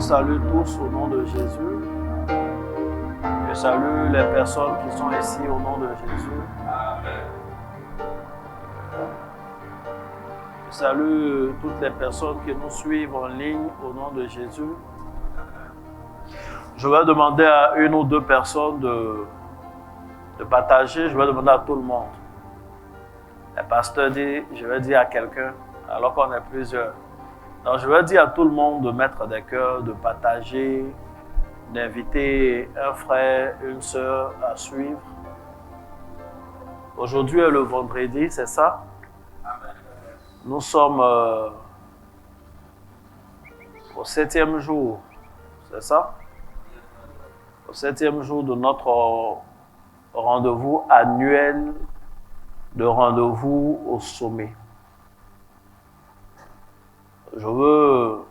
Salue tous au nom de Jésus. Je salue les personnes qui sont ici au nom de Jésus. Je salue toutes les personnes qui nous suivent en ligne au nom de Jésus. Je vais demander à une ou deux personnes de partager. Je vais demander à tout le monde. Le pasteur dit, je vais dire à quelqu'un, alors qu'on est plusieurs. Donc, je vais dire à tout le monde de mettre des cœurs, de partager, d'inviter un frère, une sœur à suivre. Aujourd'hui est le vendredi, c'est ça? Nous sommes au 7e jour, c'est ça? Au 7e jour de notre rendez-vous annuel de rendez-vous au sommet. Je veux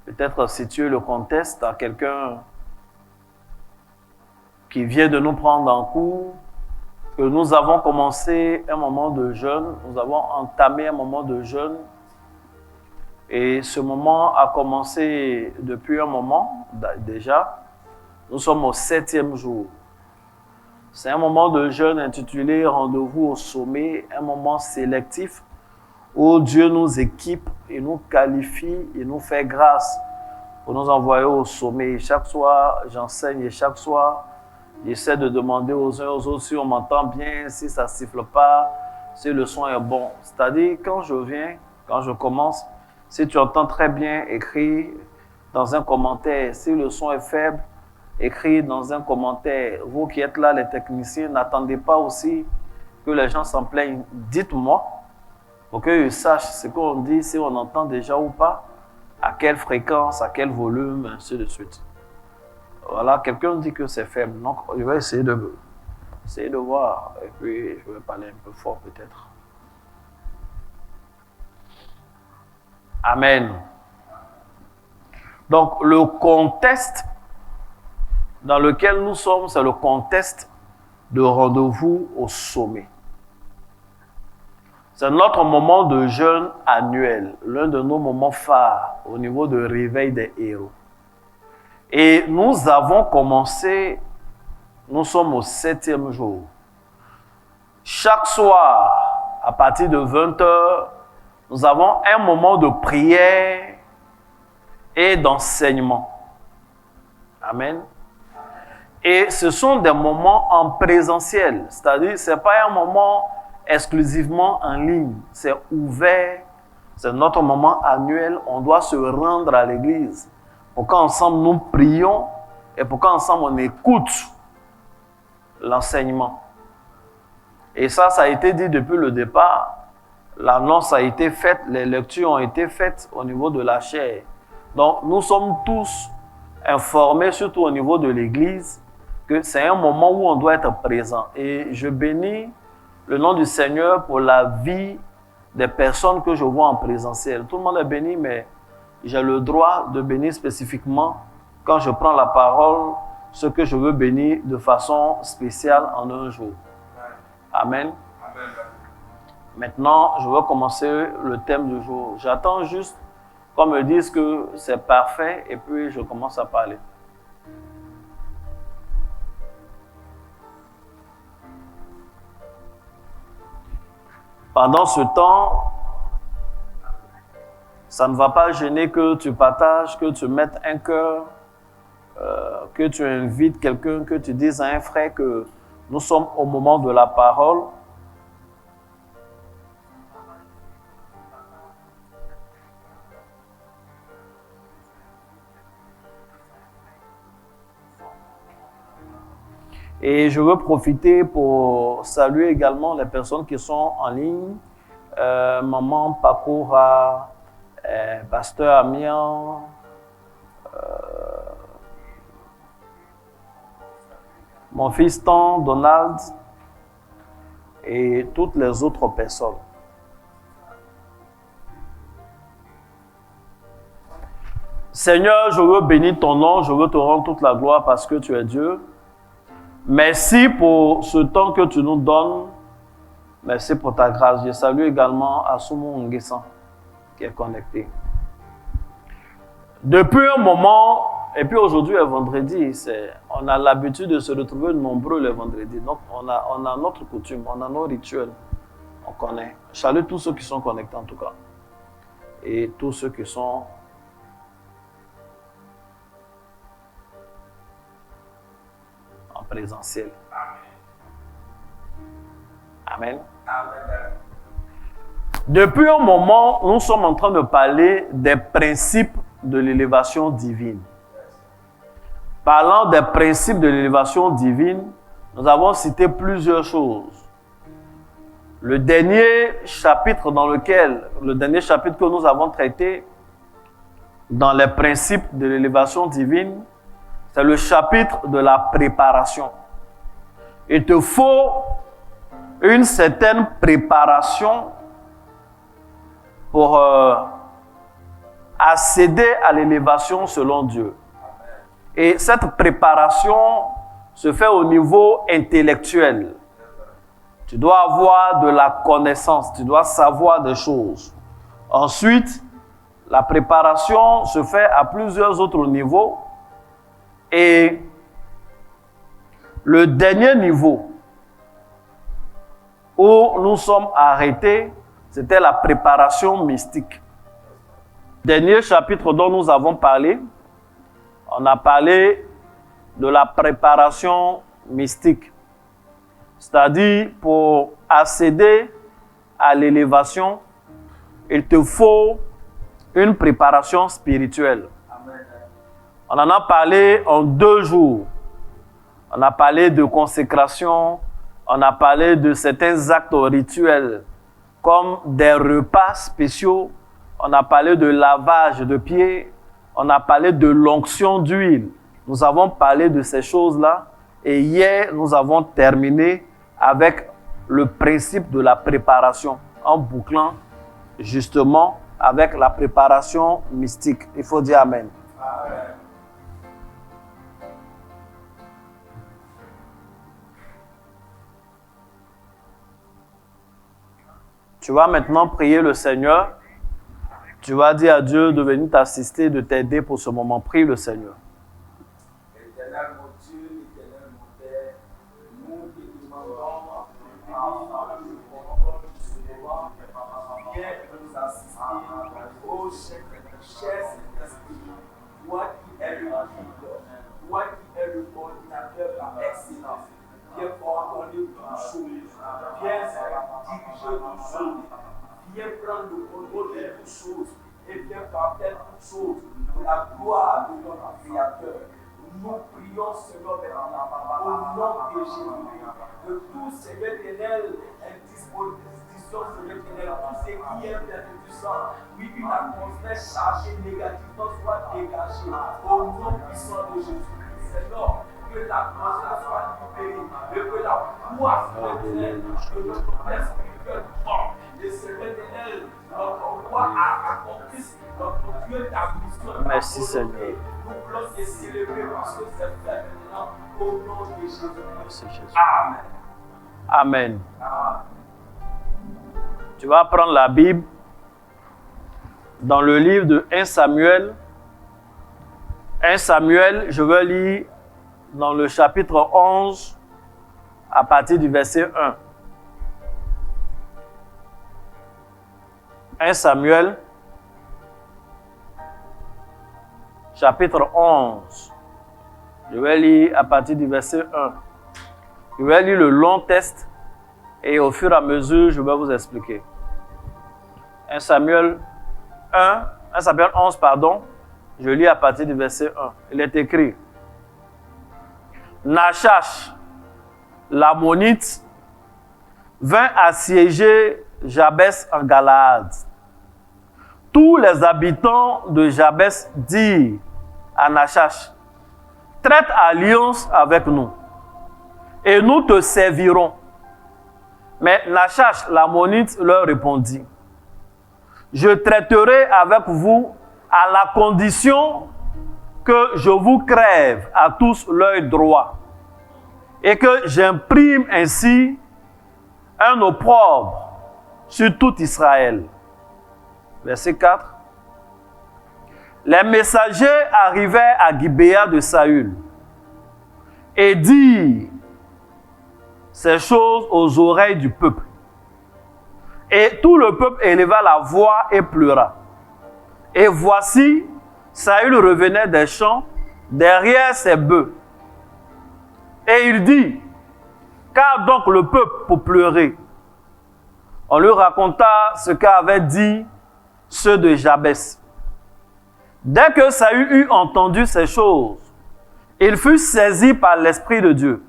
peut-être situer le contexte à quelqu'un qui vient de nous prendre en cours, que nous avons commencé un moment de jeûne, nous avons entamé un moment de jeûne, et ce moment a commencé depuis un moment déjà. Nous sommes au 7e jour. C'est un moment de jeûne intitulé « Rendez-vous au sommet », un moment sélectif où Dieu nous équipe et nous qualifie et nous fait grâce pour nous envoyer au sommet. Chaque soir, j'enseigne et chaque soir, j'essaie de demander aux uns aux autres si on m'entend bien, si ça ne siffle pas, si le son est bon. C'est-à-dire, quand je viens, quand je commence, si tu entends très bien, écris dans un commentaire. Si le son est faible, écris dans un commentaire. Vous qui êtes là, les techniciens, n'attendez pas aussi que les gens s'en plaignent. Dites-moi, pour qu'ils sachent ce qu'on dit, si on entend déjà ou pas, à quelle fréquence, à quel volume, ainsi de suite. Voilà, quelqu'un dit que c'est faible, donc je vais essayer de voir, et puis je vais parler un peu fort peut-être. Amen. Donc le contexte dans lequel nous sommes, c'est le contexte de rendez-vous au sommet. C'est notre moment de jeûne annuel, l'un de nos moments phares au niveau de réveil des héros. Et nous avons commencé, nous sommes au 7e jour. Chaque soir, à partir de 20h, nous avons un moment de prière et d'enseignement. Amen. Et ce sont des moments en présentiel, c'est-à-dire ce n'est pas un moment exclusivement en ligne, c'est ouvert, c'est notre moment annuel, on doit se rendre à l'église pour qu'ensemble nous prions et pour qu'ensemble on écoute l'enseignement. Et ça a été dit depuis le départ, l'annonce a été faite, les lectures ont été faites au niveau de la chaire. Donc nous sommes tous informés, surtout au niveau de l'église, que c'est un moment où on doit être présent. Et je bénis le nom du Seigneur pour la vie des personnes que je vois en présentiel. Tout le monde est béni, mais j'ai le droit de bénir spécifiquement quand je prends la parole, ce que je veux bénir de façon spéciale en un jour. Amen. Maintenant, je vais commencer le thème du jour. J'attends juste qu'on me dise que c'est parfait et puis je commence à parler. Pendant ce temps, ça ne va pas gêner que tu partages, que tu mettes un cœur, que tu invites quelqu'un, que tu dises à un frère que nous sommes au moment de la parole. Et je veux profiter pour saluer également les personnes qui sont en ligne. Maman Pakora, Pasteur Amian, mon fils Tom, Donald et toutes les autres personnes. Seigneur, je veux bénir ton nom, je veux te rendre toute la gloire parce que tu es Dieu. Merci pour ce temps que tu nous donnes. Merci pour ta grâce. Je salue également Asumo Nguessan qui est connecté. Depuis un moment, et puis aujourd'hui est vendredi, on a l'habitude de se retrouver nombreux les vendredis. Donc on a notre coutume, on a nos rituels. On connaît. Je salue tous ceux qui sont connectés en tout cas. Et tous ceux qui sont en présentiel. Amen. Amen. Depuis un moment, nous sommes en train de parler des principes de l'élévation divine. Parlant des principes de l'élévation divine, nous avons cité plusieurs choses. Le dernier chapitre que nous avons traité dans les principes de l'élévation divine, c'est le chapitre de la préparation. Il te faut une certaine préparation pour accéder à l'élévation selon Dieu. Et cette préparation se fait au niveau intellectuel. Tu dois avoir de la connaissance, tu dois savoir des choses. Ensuite, la préparation se fait à plusieurs autres niveaux. Et le dernier niveau où nous sommes arrêtés, c'était la préparation mystique. Dernier chapitre dont nous avons parlé, on a parlé de la préparation mystique. C'est-à-dire, pour accéder à l'élévation, il te faut une préparation spirituelle. On en a parlé en 2 jours. On a parlé de consécration, on a parlé de certains actes rituels, comme des repas spéciaux. On a parlé de lavage de pieds, on a parlé de l'onction d'huile. Nous avons parlé de ces choses-là. Et hier, nous avons terminé avec le principe de la préparation, en bouclant justement avec la préparation mystique. Il faut dire Amen. Amen. Tu vas maintenant prier le Seigneur. Tu vas dire à Dieu de venir t'assister, de t'aider pour ce moment. Prie le Seigneur. Éternel mon Dieu, éternel mon Père, nous te demandons, viens nous assister, ô cher Saint-Esprit, toi qui es le guide, toi qui es le coordinateur par excellence, viens coordonner toutes choses, viens diriger toutes choses, viens prendre le contrôle de toutes choses et viens parfaire toutes choses pour la gloire de notre Créateur. Nous prions, Seigneur, maintenant, au nom de Jésus, que tout, Seigneur éternel, indisposition, Seigneur éternel, tout ce qui est bien du sang, oui, une atmosphère chargée négativement soit dégagée au nom puissant de Jésus-Christ, Seigneur. Que l'atmosphère soit libérée, et que la gloire soit éternelle, que notre esprit prend. Et Seigneur éternel, notre roi a accompli notre Dieu ta mission. Merci Seigneur. Nous voulons te célébrer parce que c'est fait maintenant au nom de Jésus. Merci Jésus. Amen. Amen. Amen. Tu vas prendre la Bible dans le livre de 1 Samuel. 1 Samuel, je vais lire dans le chapitre 11 à partir du verset 1. 1 Samuel, chapitre 11. Je vais lire à partir du verset 1. Je vais lire le long texte et au fur et à mesure, je vais vous expliquer. 1 Samuel 11, pardon. Je lis à partir du verset 1. Il est écrit: Nachash, l'Ammonite, vint assiéger Jabès en Galaad. Tous les habitants de Jabès dirent à Nachash: traite alliance avec nous, et nous te servirons. Mais Nachash, l'Ammonite, leur répondit: je traiterai avec vous à la condition que je vous crève à tous l'œil droit et que j'imprime ainsi un opprobre sur tout Israël. Verset 4. Les messagers arrivaient à Gibéa de Saül et dirent ces choses aux oreilles du peuple. Et tout le peuple éleva la voix et pleura. Et voici, Saül revenait des champs derrière ses bœufs. Et il dit: qu'a donc le peuple pour pleurer? On lui raconta ce qu'avaient dit ceux de Jabès. Dès que Saül eut entendu ces choses, il fut saisi par l'Esprit de Dieu.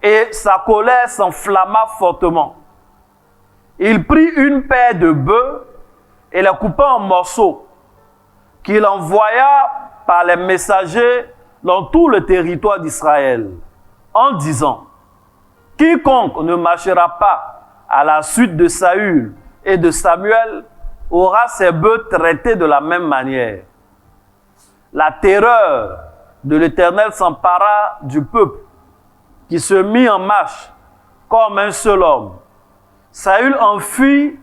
Et sa colère s'enflamma fortement. Il prit une paire de bœufs et les coupa en morceaux, qu'il envoya par les messagers dans tout le territoire d'Israël, en disant: quiconque ne marchera pas à la suite de Saül et de Samuel aura ses bœufs traités de la même manière. La terreur de l'Éternel s'empara du peuple, qui se mit en marche comme un seul homme. Saül enfuit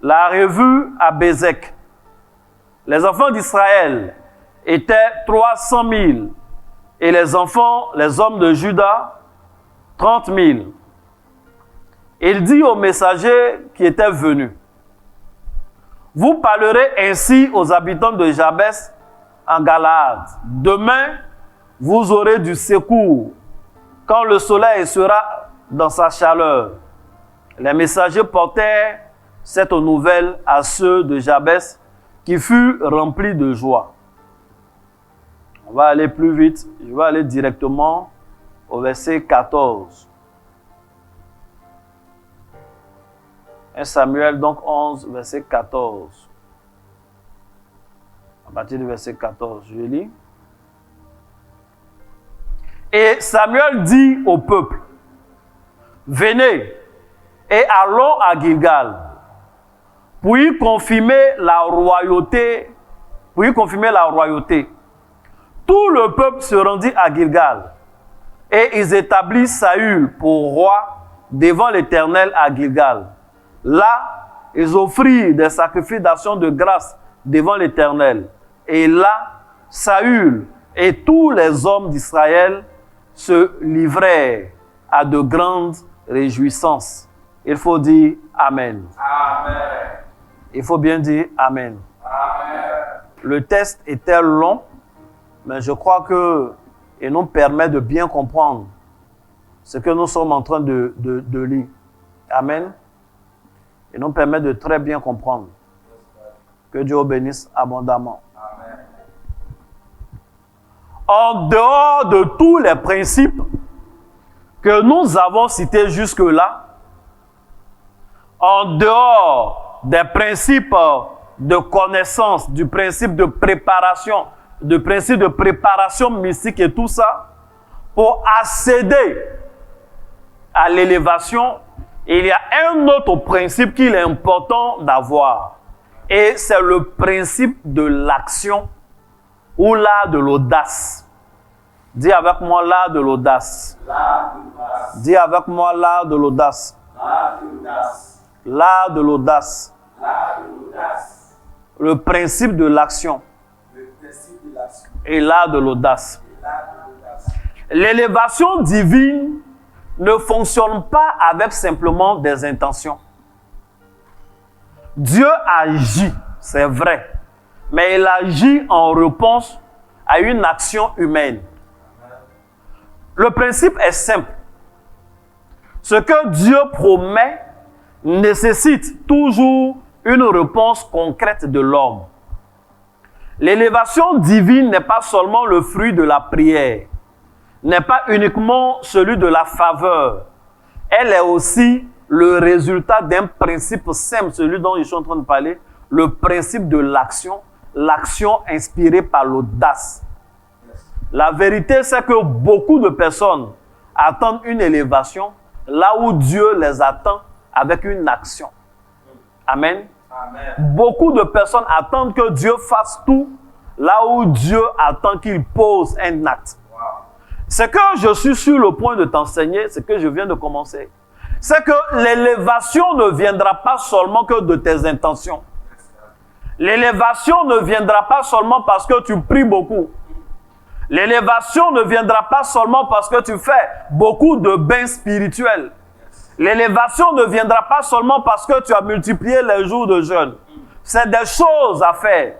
la revue à Bézek. Les enfants d'Israël étaient 300 000 et les hommes de Juda, 30 000. Il dit aux messagers qui étaient venus: vous parlerez ainsi aux habitants de Jabès en Galaad. Demain, vous aurez du secours quand le soleil sera dans sa chaleur. Les messagers portèrent cette nouvelle à ceux de Jabès qui furent remplis de joie. On va aller plus vite. Je vais aller directement au verset 14. 1 Samuel donc 11, verset 14. À partir du verset 14, je lis. Et Samuel dit au peuple: venez et allons à Gilgal pour y confirmer la royauté. Tout le peuple se rendit à Gilgal et ils établissent Saül pour roi devant l'Éternel à Gilgal. Là, ils offrirent des sacrifices d'action de grâce devant l'Éternel. Et là, Saül et tous les hommes d'Israël se livrèrent à de grandes réjouissances. Il faut dire Amen. Amen. Il faut bien dire Amen. Amen. Le texte était long, mais je crois qu'il nous permet de bien comprendre ce que nous sommes en train de lire. Amen. Il nous permet de très bien comprendre. Que Dieu vous bénisse abondamment. Amen. En dehors de tous les principes que nous avons cités jusque-là, en dehors des principes de connaissance, du principe de préparation, mystique et tout ça, pour accéder à l'élévation, il y a un autre principe qu'il est important d'avoir. Et c'est le principe de l'action ou l'art de l'audace. Dis avec moi l'art de l'audace. Dis avec moi l'art de l'audace. L'art de l'audace. le principe de l'action le principe de l'action et l'art de l'audace. et l'art de l'audace. L'élévation divine ne fonctionne pas avec simplement des intentions. Dieu agit, c'est vrai, mais il agit en réponse à une action humaine. Le principe est simple. Ce que Dieu promet nécessite toujours une réponse concrète de l'homme. L'élévation divine n'est pas seulement le fruit de la prière, n'est pas uniquement celui de la faveur. Elle est aussi le résultat d'un principe simple, celui dont je suis en train de parler, le principe de l'action, l'action inspirée par l'audace. La vérité, c'est que beaucoup de personnes attendent une élévation là où Dieu les attend avec une action. Amen. Amen. Beaucoup de personnes attendent que Dieu fasse tout là où Dieu attend qu'il pose un acte. Wow. Ce que je suis sur le point de t'enseigner, ce que je viens de commencer, c'est que l'élévation ne viendra pas seulement que de tes intentions. L'élévation ne viendra pas seulement parce que tu pries beaucoup. L'élévation ne viendra pas seulement parce que tu fais beaucoup de bains spirituels. L'élévation ne viendra pas seulement parce que tu as multiplié les jours de jeûne. C'est des choses à faire.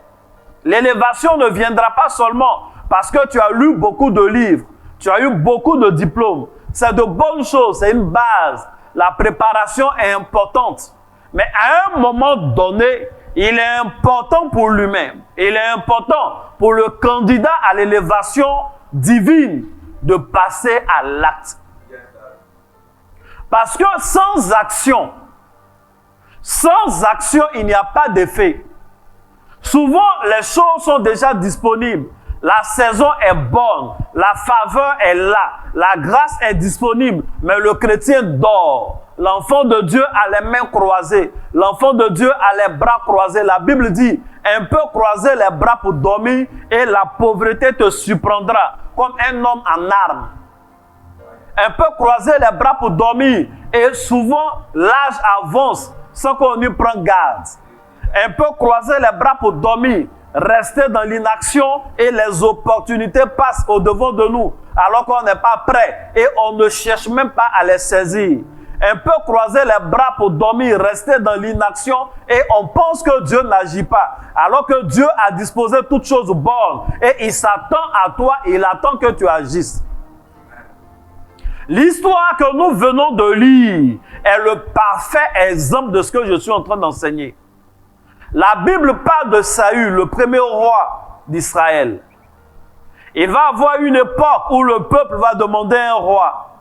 L'élévation ne viendra pas seulement parce que tu as lu beaucoup de livres, tu as eu beaucoup de diplômes. C'est de bonnes choses, c'est une base. La préparation est importante. Mais à un moment donné, il est important pour l'humain, il est important pour le candidat à l'élévation divine de passer à l'acte. Parce que sans action, il n'y a pas d'effet. Souvent, les choses sont déjà disponibles. La saison est bonne, la faveur est là, la grâce est disponible, mais le chrétien dort. L'enfant de Dieu a les mains croisées, l'enfant de Dieu a les bras croisés. La Bible dit, un peu croiser les bras pour dormir et la pauvreté te surprendra comme un homme en armes. Un peu croiser les bras pour dormir et souvent l'âge avance sans qu'on y prenne garde. Un peu croiser les bras pour dormir, rester dans l'inaction et les opportunités passent au-devant de nous alors qu'on n'est pas prêt et on ne cherche même pas à les saisir. Un peu croiser les bras pour dormir, rester dans l'inaction et on pense que Dieu n'agit pas alors que Dieu a disposé toutes choses bonnes et il s'attend à toi, il attend que tu agisses. L'histoire que nous venons de lire est le parfait exemple de ce que je suis en train d'enseigner. La Bible parle de Saül, le premier roi d'Israël. Il va y avoir une époque où le peuple va demander un roi.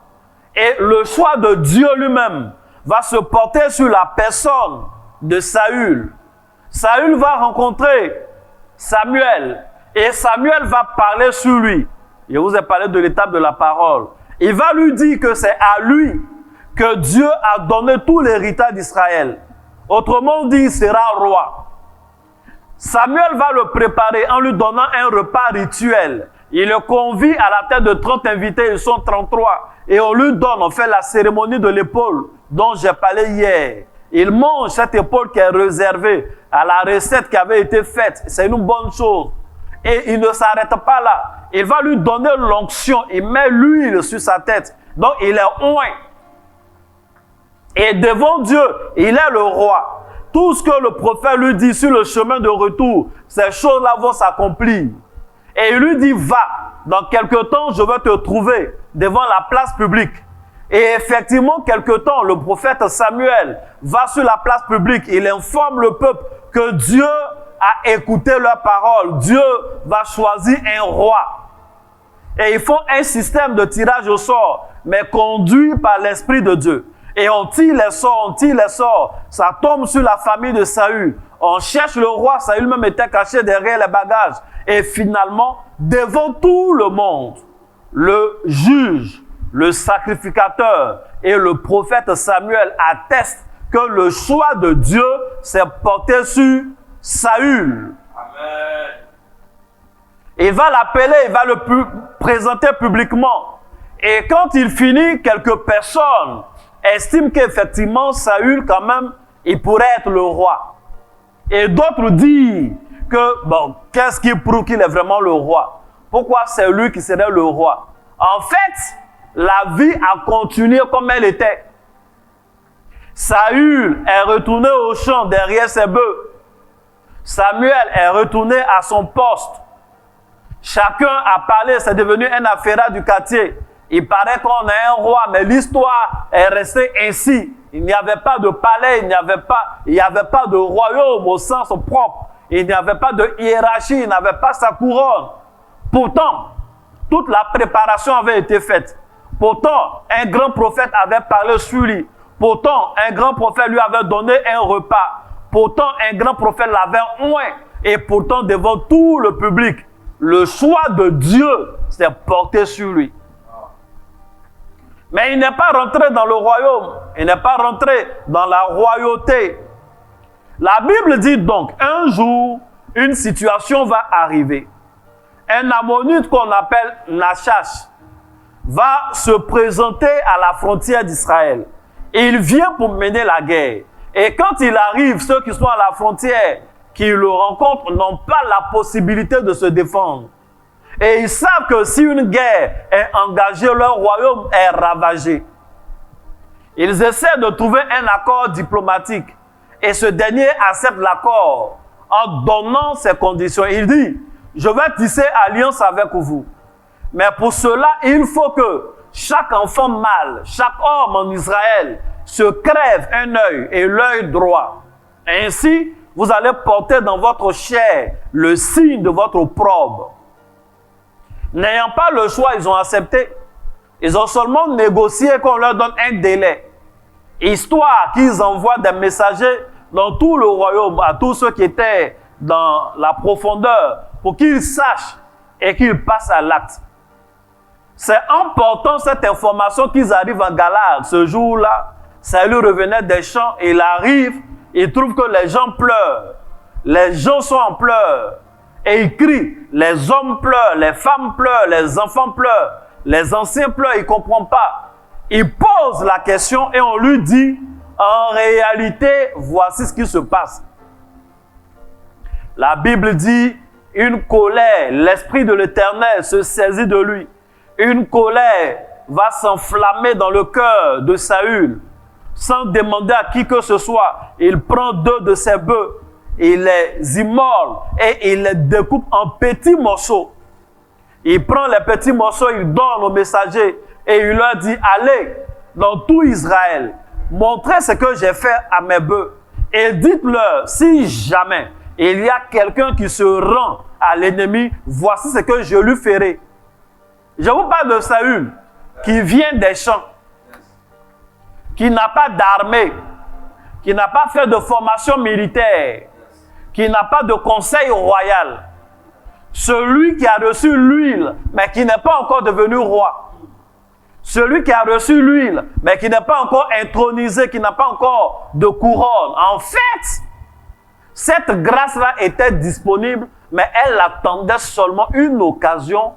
Et le choix de Dieu lui-même va se porter sur la personne de Saül. Saül va rencontrer Samuel. Et Samuel va parler sur lui. Je vous ai parlé de l'étape de la parole. Il va lui dire que c'est à lui que Dieu a donné tout l'héritage d'Israël. Autrement dit, il sera roi. Samuel va le préparer en lui donnant un repas rituel. Il le convie à la tête de 30 invités, ils sont 33. Et on lui donne, on fait la cérémonie de l'épaule dont j'ai parlé hier. Il mange cette épaule qui est réservée à la recette qui avait été faite. C'est une bonne chose. Et il ne s'arrête pas là. Il va lui donner l'onction. Il met l'huile sur sa tête. Donc il est oint. Et devant Dieu, il est le roi. Tout ce que le prophète lui dit sur le chemin de retour, ces choses-là vont s'accomplir. Et il lui dit, va, dans quelque temps, je vais te trouver devant la place publique. Et effectivement, quelque temps, le prophète Samuel va sur la place publique. Il informe le peuple que Dieu a écouté leur parole. Dieu va choisir un roi. Et ils font un système de tirage au sort, mais conduit par l'Esprit de Dieu. Et on tire les sorts, ça tombe sur la famille de Saül. On cherche le roi, Saül même était caché derrière les bagages. Et finalement, devant tout le monde, le juge, le sacrificateur et le prophète Samuel attestent que le choix de Dieu s'est porté sur Saül. Amen. Il va l'appeler, il va le présenter publiquement. Et quand il finit, quelques personnes estiment qu'effectivement, Saül, quand même, il pourrait être le roi. Et d'autres disent que, bon, qu'est-ce qui prouve qu'il est vraiment le roi? Pourquoi c'est lui qui serait le roi? En fait, la vie a continué comme elle était. Saül est retourné au champ derrière ses bœufs. Samuel est retourné à son poste. Chacun a parlé, c'est devenu un affaire du quartier. Il paraît qu'on est un roi, mais l'histoire est restée ainsi. Il n'y avait pas de palais, il n'y avait pas de royaume au sens propre. Il n'y avait pas de hiérarchie, il n'avait pas sa couronne. Pourtant, toute la préparation avait été faite. Pourtant, un grand prophète avait parlé sur lui. Pourtant, un grand prophète lui avait donné un repas. Pourtant, un grand prophète l'avait oint. Et pourtant, devant tout le public, le choix de Dieu s'est porté sur lui. Mais il n'est pas rentré dans le royaume. Il n'est pas rentré dans la royauté. La Bible dit donc, un jour, une situation va arriver. Un Ammonite qu'on appelle Nachash va se présenter à la frontière d'Israël. Il vient pour mener la guerre. Et quand il arrive, ceux qui sont à la frontière, qui le rencontrent, n'ont pas la possibilité de se défendre. Et ils savent que si une guerre est engagée, leur royaume est ravagé. Ils essaient de trouver un accord diplomatique. Et ce dernier accepte l'accord en donnant ses conditions. Il dit, je vais tisser alliance avec vous. Mais pour cela, il faut que chaque enfant mâle, chaque homme en Israël se crève un œil et l'œil droit. Ainsi, vous allez porter dans votre chair le signe de votre opprobre. N'ayant pas le choix, ils ont accepté. Ils ont seulement négocié qu'on leur donne un délai. Histoire qu'ils envoient des messagers dans tout le royaume, à tous ceux qui étaient dans la profondeur, pour qu'ils sachent et qu'ils passent à l'acte. C'est en portant cette information qu'ils arrivent en Galade. Ce jour-là, Saül revenait des champs, et il arrive, il trouve que les gens pleurent. Les gens sont en pleurs. Et il crie, les hommes pleurent, les femmes pleurent, les enfants pleurent, les anciens pleurent, il ne comprend pas. Il pose la question et on lui dit, en réalité, voici ce qui se passe. La Bible dit, une colère, l'Esprit de l'Éternel se saisit de lui. Une colère va s'enflammer dans le cœur de Saül. Sans demander à qui que ce soit, il prend 2 de ses bœufs, il les immole et il les découpe en petits morceaux. Il prend les petits morceaux, il donne aux messagers et il leur dit, allez dans tout Israël, montrez ce que j'ai fait à mes bœufs. Et dites-leur, si jamais il y a quelqu'un qui se rend à l'ennemi, voici ce que je lui ferai. Je vous parle de Saül, qui vient des champs, qui n'a pas d'armée, qui n'a pas fait de formation militaire, qui n'a pas de conseil royal. Celui qui a reçu l'huile, mais qui n'est pas encore devenu roi. Celui qui a reçu l'huile, mais qui n'est pas encore intronisé, qui n'a pas encore de couronne. En fait, cette grâce-là était disponible, mais elle attendait seulement une occasion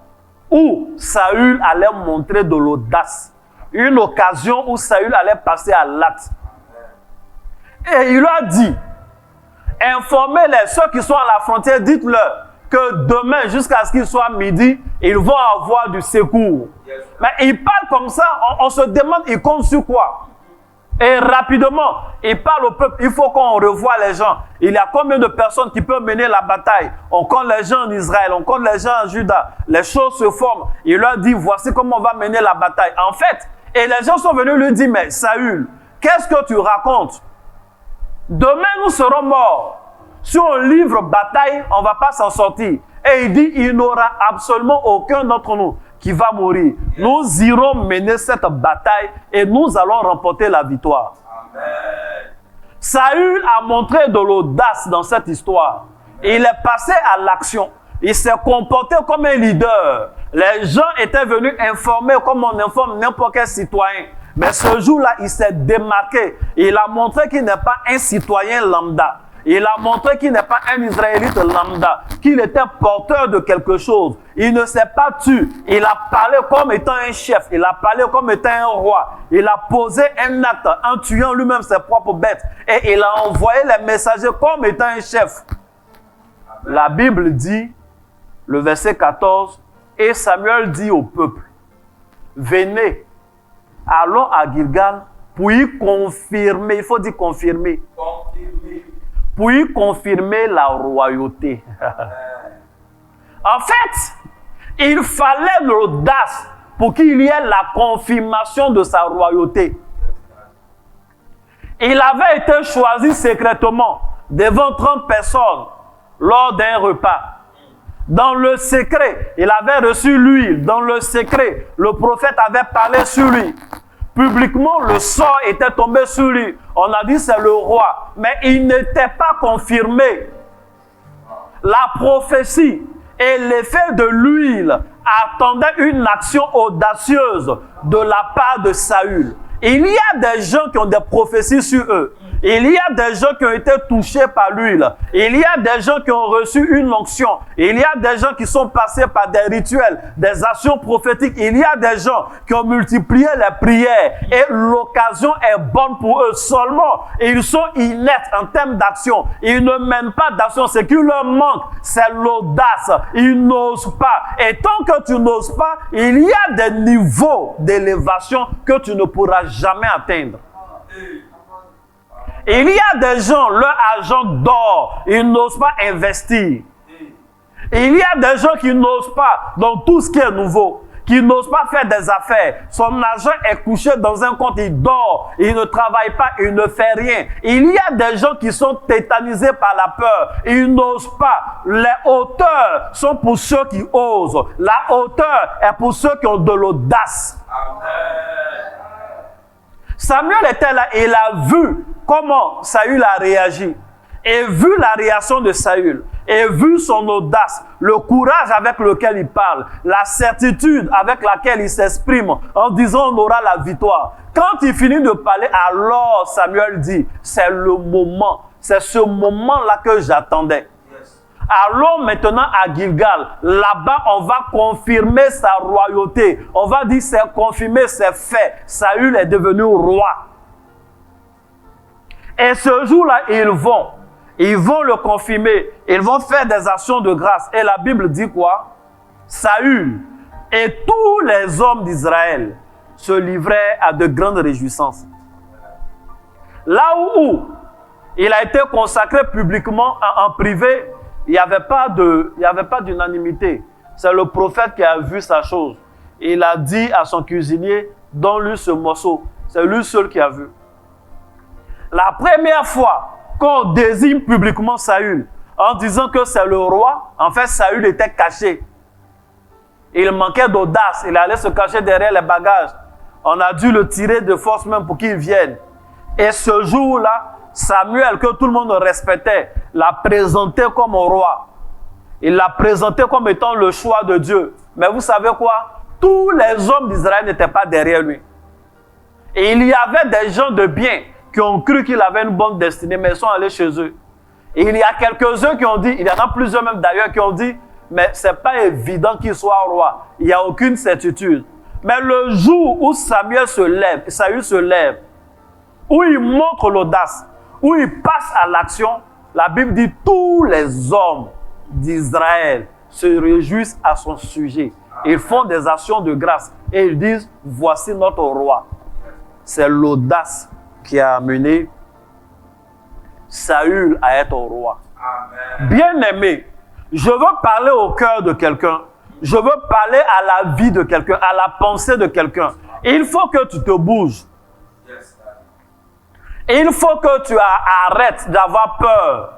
où Saül allait montrer de l'audace. Une occasion où Saül allait passer à l'acte. Et il a dit, informez-les, ceux qui sont à la frontière, dites-leur que demain, jusqu'à ce qu'il soit midi, ils vont avoir du secours. Mais il parle comme ça, on se demande, il compte sur quoi? Et rapidement, il parle au peuple, il faut qu'on revoie les gens. Il y a combien de personnes qui peuvent mener la bataille? On compte les gens en Israël, on compte les gens en Juda. Les choses se forment. Il leur dit, voici comment on va mener la bataille. En fait, et les gens sont venus lui dire, mais Saül, qu'est-ce que tu racontes? Demain, nous serons morts. Si on livre bataille, on ne va pas s'en sortir. Et il dit, il n'y aura absolument aucun d'entre nous qui va mourir. Nous irons mener cette bataille et nous allons remporter la victoire. Amen. Saül a montré de l'audace dans cette histoire. Il est passé à l'action. Il s'est comporté comme un leader. Les gens étaient venus informer comme on informe n'importe quel citoyen. Mais ce jour-là, il s'est démarqué. Il a montré qu'il n'est pas un citoyen lambda. Il a montré qu'il n'est pas un Israélite lambda, qu'il était porteur de quelque chose. Il ne s'est pas tué. Il a parlé comme étant un chef. Il a parlé comme étant un roi. Il a posé un acte en tuant lui-même ses propres bêtes. Et il a envoyé les messagers comme étant un chef. La Bible dit, le verset 14, et Samuel dit au peuple, venez, allons à Gilgal pour y confirmer, il faut dire confirmer, pour y confirmer la royauté. En fait, il fallait l'audace pour qu'il y ait la confirmation de sa royauté. Il avait été choisi secrètement devant 30 personnes lors d'un repas. Dans le secret, il avait reçu l'huile. Dans le secret, le prophète avait parlé sur lui. Publiquement, le sort était tombé sur lui. On a dit c'est le roi. Mais il n'était pas confirmé. La prophétie et l'effet de l'huile attendaient une action audacieuse de la part de Saül. Il y a des gens qui ont des prophéties sur eux. Il y a des gens qui ont été touchés par l'huile. Il y a des gens qui ont reçu une onction. Il y a des gens qui sont passés par des rituels, des actions prophétiques. Il y a des gens qui ont multiplié les prières. Et l'occasion est bonne pour eux seulement. Ils sont inertes en termes d'action. Ils ne mènent pas d'action. Ce qui leur manque, c'est l'audace. Ils n'osent pas. Et tant que tu n'oses pas, il y a des niveaux d'élévation que tu ne pourras jamais atteindre. Il y a des gens, leur argent dort, ils n'osent pas investir. Il y a des gens qui n'osent pas dans tout ce qui est nouveau, qui n'osent pas faire des affaires. Son argent est couché dans un compte, il dort, il ne travaille pas, il ne fait rien. Il y a des gens qui sont tétanisés par la peur, ils n'osent pas. Les hauteurs sont pour ceux qui osent. La hauteur est pour ceux qui ont de l'audace. Samuel était là et il a vu comment Saül a réagi. Et vu la réaction de Saül, et vu son audace, le courage avec lequel il parle, la certitude avec laquelle il s'exprime en disant on aura la victoire. Quand il finit de parler, alors Samuel dit, c'est le moment, c'est ce moment-là que j'attendais. Allons maintenant à Gilgal. Là-bas, on va confirmer sa royauté. On va dire c'est confirmé, c'est fait. Saül est devenu roi. Et ce jour-là, ils vont le confirmer. Ils vont faire des actions de grâce. Et la Bible dit quoi? Saül et tous les hommes d'Israël se livraient à de grandes réjouissances. Là où il a été consacré publiquement en privé, il n'y avait pas d'unanimité. C'est le prophète qui a vu sa chose. Il a dit à son cuisinier, donne-lui ce morceau. C'est lui seul qui a vu. La première fois qu'on désigne publiquement Saül, en disant que c'est le roi, en fait Saül était caché. Il manquait d'audace, il allait se cacher derrière les bagages. On a dû le tirer de force même pour qu'il vienne. Et ce jour-là, Samuel, que tout le monde respectait, l'a présenté comme roi. Il l'a présenté comme étant le choix de Dieu. Mais vous savez quoi? Tous les hommes d'Israël n'étaient pas derrière lui. Et il y avait des gens de bien qui ont cru qu'il avait une bonne destinée, mais ils sont allés chez eux. Et il y a quelques-uns qui ont dit, il y en a plusieurs même d'ailleurs qui ont dit, mais ce n'est pas évident qu'il soit roi. Il n'y a aucune certitude. Mais le jour où Saül se lève, où il montre l'audace, où il passe à l'action, la Bible dit tous les hommes d'Israël se réjouissent à son sujet. Ils font des actions de grâce et ils disent, voici notre roi. C'est l'audace qui a amené Saül à être roi. Bien-aimé, je veux parler au cœur de quelqu'un. Je veux parler à la vie de quelqu'un, à la pensée de quelqu'un. Il faut que tu te bouges. Il faut que tu arrêtes d'avoir peur.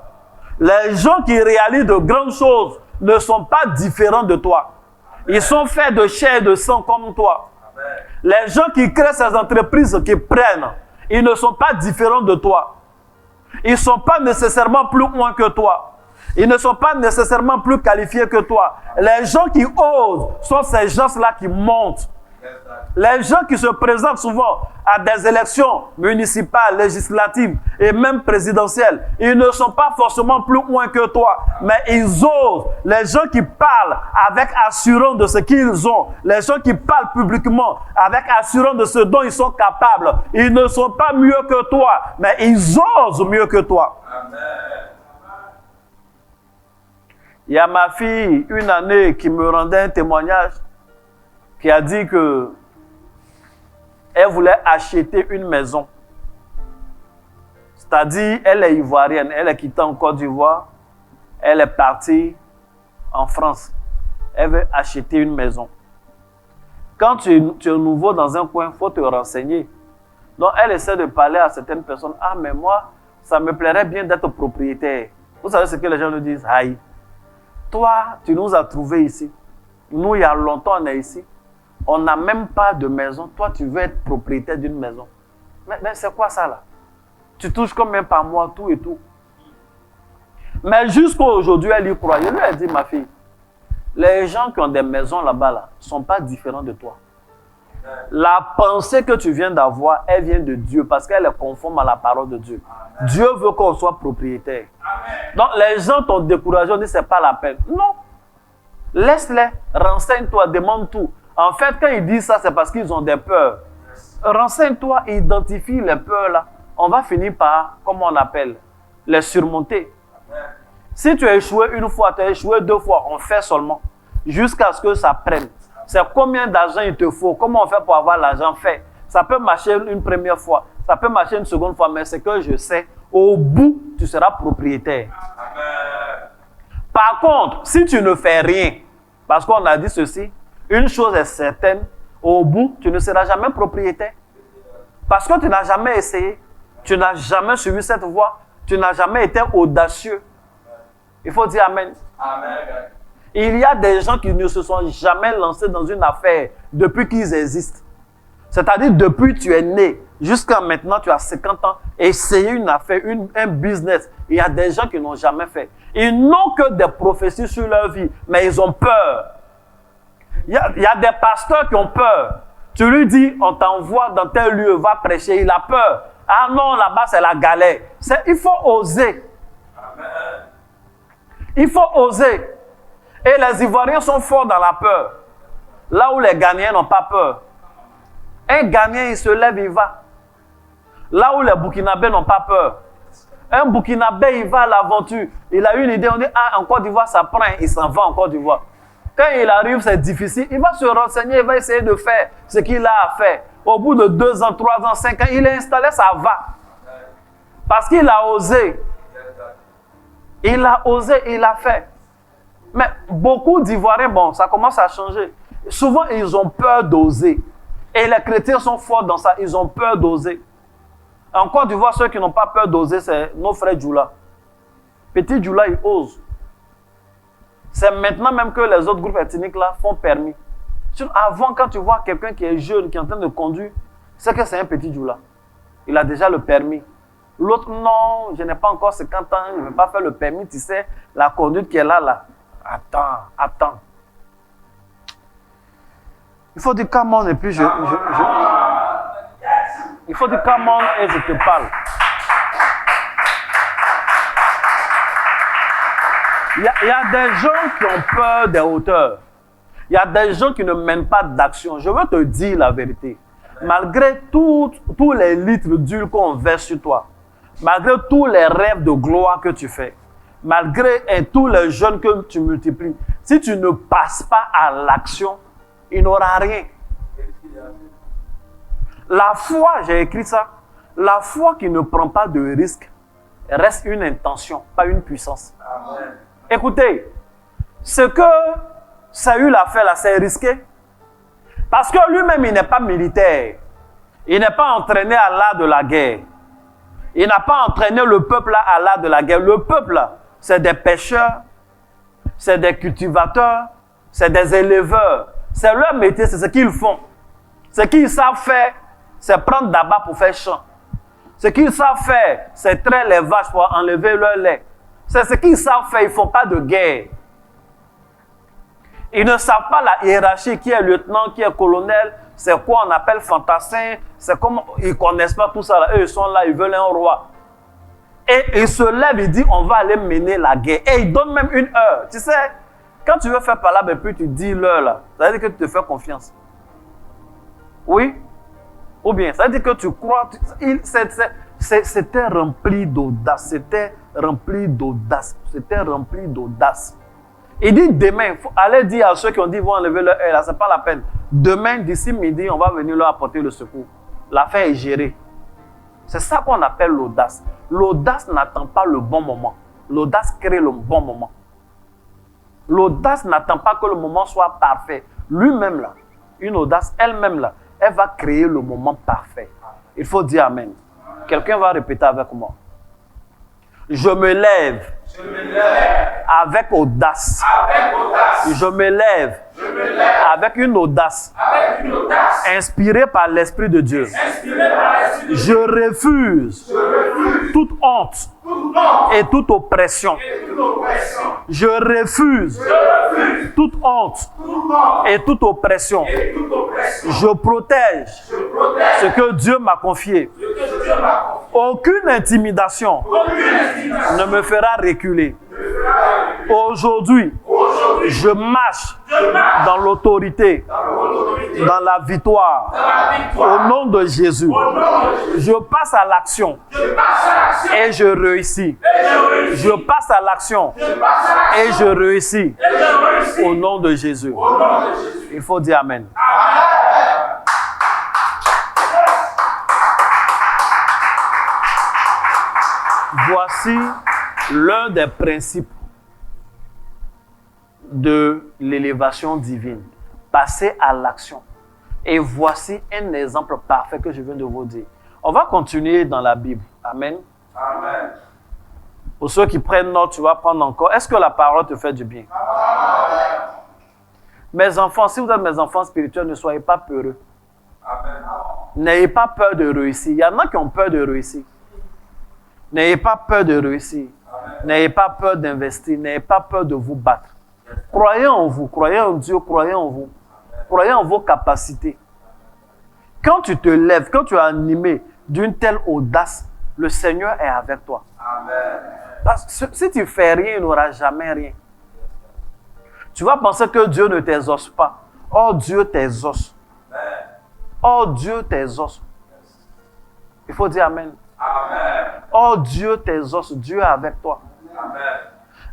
Les gens qui réalisent de grandes choses ne sont pas différents de toi. Ils sont faits de chair et de sang comme toi. Les gens qui créent ces entreprises qui prennent, ils ne sont pas différents de toi. Ils ne sont pas nécessairement plus loin que toi. Ils ne sont pas nécessairement plus qualifiés que toi. Les gens qui osent sont ces gens-là qui montent. Les gens qui se présentent souvent à des élections municipales, législatives et même présidentielles, ils ne sont pas forcément plus loin que toi, mais ils osent. Les gens qui parlent avec assurance de ce qu'ils ont, les gens qui parlent publiquement avec assurance de ce dont ils sont capables, ils ne sont pas mieux que toi, mais ils osent mieux que toi. Amen. Il y a ma fille, une année, qui me rendait un témoignage, qui a dit que elle voulait acheter une maison. C'est-à-dire, elle est ivoirienne, elle est quittée en Côte d'Ivoire, elle est partie en France. Elle veut acheter une maison. Quand tu es nouveau dans un coin, il faut te renseigner. Donc, elle essaie de parler à certaines personnes. Ah, mais moi, ça me plairait bien d'être propriétaire. Vous savez ce que les gens nous disent? Aïe, toi, tu nous as trouvés ici. Nous, il y a longtemps, on est ici. On n'a même pas de maison. Toi, tu veux être propriétaire d'une maison. Mais c'est quoi ça là? Tu touches combien par mois, tout et tout. Mais jusqu'à aujourd'hui, elle y croit. Je lui ai dit, ma fille, les gens qui ont des maisons là-bas ne sont pas différents de toi. La pensée que tu viens d'avoir, elle vient de Dieu parce qu'elle est conforme à la parole de Dieu. Amen. Dieu veut qu'on soit propriétaire. Amen. Donc les gens t'ont découragé, on dit c'est pas la peine. Non. Laisse-les, renseigne-toi, demande tout. En fait, quand ils disent ça, c'est parce qu'ils ont des peurs. Renseigne-toi, identifie les peurs là. On va finir par, comment on appelle, les surmonter. Amen. Si tu as échoué une fois, tu as échoué deux fois, on fait seulement. Jusqu'à ce que ça prenne. C'est combien d'argent il te faut, comment on fait pour avoir l'argent fait. Ça peut marcher une première fois, ça peut marcher une seconde fois, mais c'est que je sais, au bout, tu seras propriétaire. Amen. Par contre, si tu ne fais rien, parce qu'on a dit ceci, une chose est certaine, au bout, tu ne seras jamais propriétaire. Parce que tu n'as jamais essayé, tu n'as jamais suivi cette voie, tu n'as jamais été audacieux. Il faut dire Amen. Amen. Il y a des gens qui ne se sont jamais lancés dans une affaire depuis qu'ils existent. C'est-à-dire depuis que tu es né, jusqu'à maintenant, tu as 50 ans, essayer une affaire, un business. Il y a des gens qui n'ont jamais fait. Ils n'ont que des prophéties sur leur vie, mais ils ont peur. Il y a des pasteurs qui ont peur. Tu lui dis, on t'envoie dans tel lieu, va prêcher, il a peur. Ah non, là-bas, c'est la galère. Il faut oser. Amen. Il faut oser. Et les Ivoiriens sont forts dans la peur. Là où les Ghanéens n'ont pas peur. Un Ghanéen, il se lève, il va. Là où les Burkinabés n'ont pas peur. Un Burkinabé, il va à l'aventure. Il a une idée, on dit, ah, en Côte d'Ivoire, ça prend, il s'en va en Côte d'Ivoire. Quand il arrive, c'est difficile. Il va se renseigner, il va essayer de faire ce qu'il a à faire. Au bout de 2 ans, 3 ans, 5 ans, il est installé, ça va. Parce qu'il a osé. Il a osé, il a fait. Mais beaucoup d'Ivoiriens, bon, ça commence à changer. Souvent, ils ont peur d'oser. Et les chrétiens sont forts dans ça. Ils ont peur d'oser. En Côte d'Ivoire, ceux qui n'ont pas peur d'oser, c'est nos frères Djoula. Petit Djoula, il ose. C'est maintenant même que les autres groupes ethniques là font permis. Avant, quand tu vois quelqu'un qui est jeune, qui est en train de conduire, c'est que c'est un petit Djoula. Il a déjà le permis. L'autre, non, je n'ai pas encore 50 ans, je ne vais pas faire le permis, tu sais, la conduite qui est là. Attends. Il faut dire come on et puis il faut dire come on et je te parle. Il y a des gens qui ont peur des hauteurs. Il y a des gens qui ne mènent pas d'action. Je veux te dire la vérité. Malgré tous les litres d'huile qu'on verse sur toi, malgré tous les rêves de gloire que tu fais, malgré tous les jeûnes que tu multiplies, si tu ne passes pas à l'action, il n'aura rien. La foi, j'ai écrit ça, la foi qui ne prend pas de risque reste une intention, pas une puissance. Amen. Écoutez, ce que Saül a fait là, c'est risqué. Parce que lui-même, il n'est pas militaire. Il n'est pas entraîné à l'art de la guerre. Il n'a pas entraîné le peuple là à l'art de la guerre. Le peuple là, c'est des pêcheurs, c'est des cultivateurs, c'est des éleveurs. C'est leur métier, c'est ce qu'ils font. Ce qu'ils savent faire, c'est prendre d'abord pour faire champ. Ce qu'ils savent faire, c'est traire les vaches pour enlever leur lait. C'est ce qu'ils savent faire, ils ne font pas de guerre. Ils ne savent pas la hiérarchie, qui est lieutenant, qui est colonel, c'est quoi on appelle fantassin, c'est comme, ils ne connaissent pas tout ça. Là. Eux, ils sont là, ils veulent un roi. Et ils se lèvent, ils disent, on va aller mener la guerre. Et ils donnent même une heure. Tu sais, quand tu veux faire palabre et puis tu dis l'heure là, ça veut dire que tu te fais confiance. Oui? Ou bien, ça veut dire que tu crois, c'était rempli d'audace, c'était rempli d'audace, c'était rempli d'audace. Il dit demain, il faut aller dire à ceux qui ont dit, ils vont enlever leur heure, là, c'est pas la peine. Demain, d'ici midi, on va venir leur apporter le secours. L'affaire est gérée. C'est ça qu'on appelle l'audace. L'audace n'attend pas le bon moment. L'audace crée le bon moment. L'audace n'attend pas que le moment soit parfait. Lui-même là, une audace elle-même là, elle va créer le moment parfait. Il faut dire Amen. Quelqu'un va répéter avec moi. Je me lève avec audace. Je me lève avec une audace inspirée par l'Esprit de Dieu. Je refuse toute honte et toute oppression. Je refuse toute honte et toute oppression. Je protège ce que Dieu m'a confié. Aucune intimidation ne me fera reculer. Aujourd'hui, je marche dans l'autorité, dans la victoire. Au nom de Jésus, je passe à l'action et je réussis. Je passe à l'action et je réussis. Au nom de Jésus. Il faut dire Amen. Voici l'un des principes de l'élévation divine. Passer à l'action. Et voici un exemple parfait que je viens de vous dire. On va continuer dans la Bible. Amen. Amen. Pour ceux qui prennent note, tu vas prendre encore. Est-ce que la parole te fait du bien? Amen. Mes enfants, si vous êtes mes enfants spirituels, ne soyez pas peureux. Amen. N'ayez pas peur de réussir. Il y en a qui ont peur de réussir. N'ayez pas peur de réussir. N'ayez pas peur d'investir. N'ayez pas peur de vous battre. Croyez en vous. Croyez en Dieu. Croyez en vous. Croyez en vos capacités. Quand tu te lèves, quand tu es animé d'une telle audace, le Seigneur est avec toi. Amen. Parce que si tu ne fais rien, il n'aura jamais rien. Tu vas penser que Dieu ne t'exauce pas. Oh, Dieu t'exauce. Oh, Dieu t'exauce. Il faut dire Amen. Amen. Oh, Dieu t'exauce. Dieu est avec toi. Amen.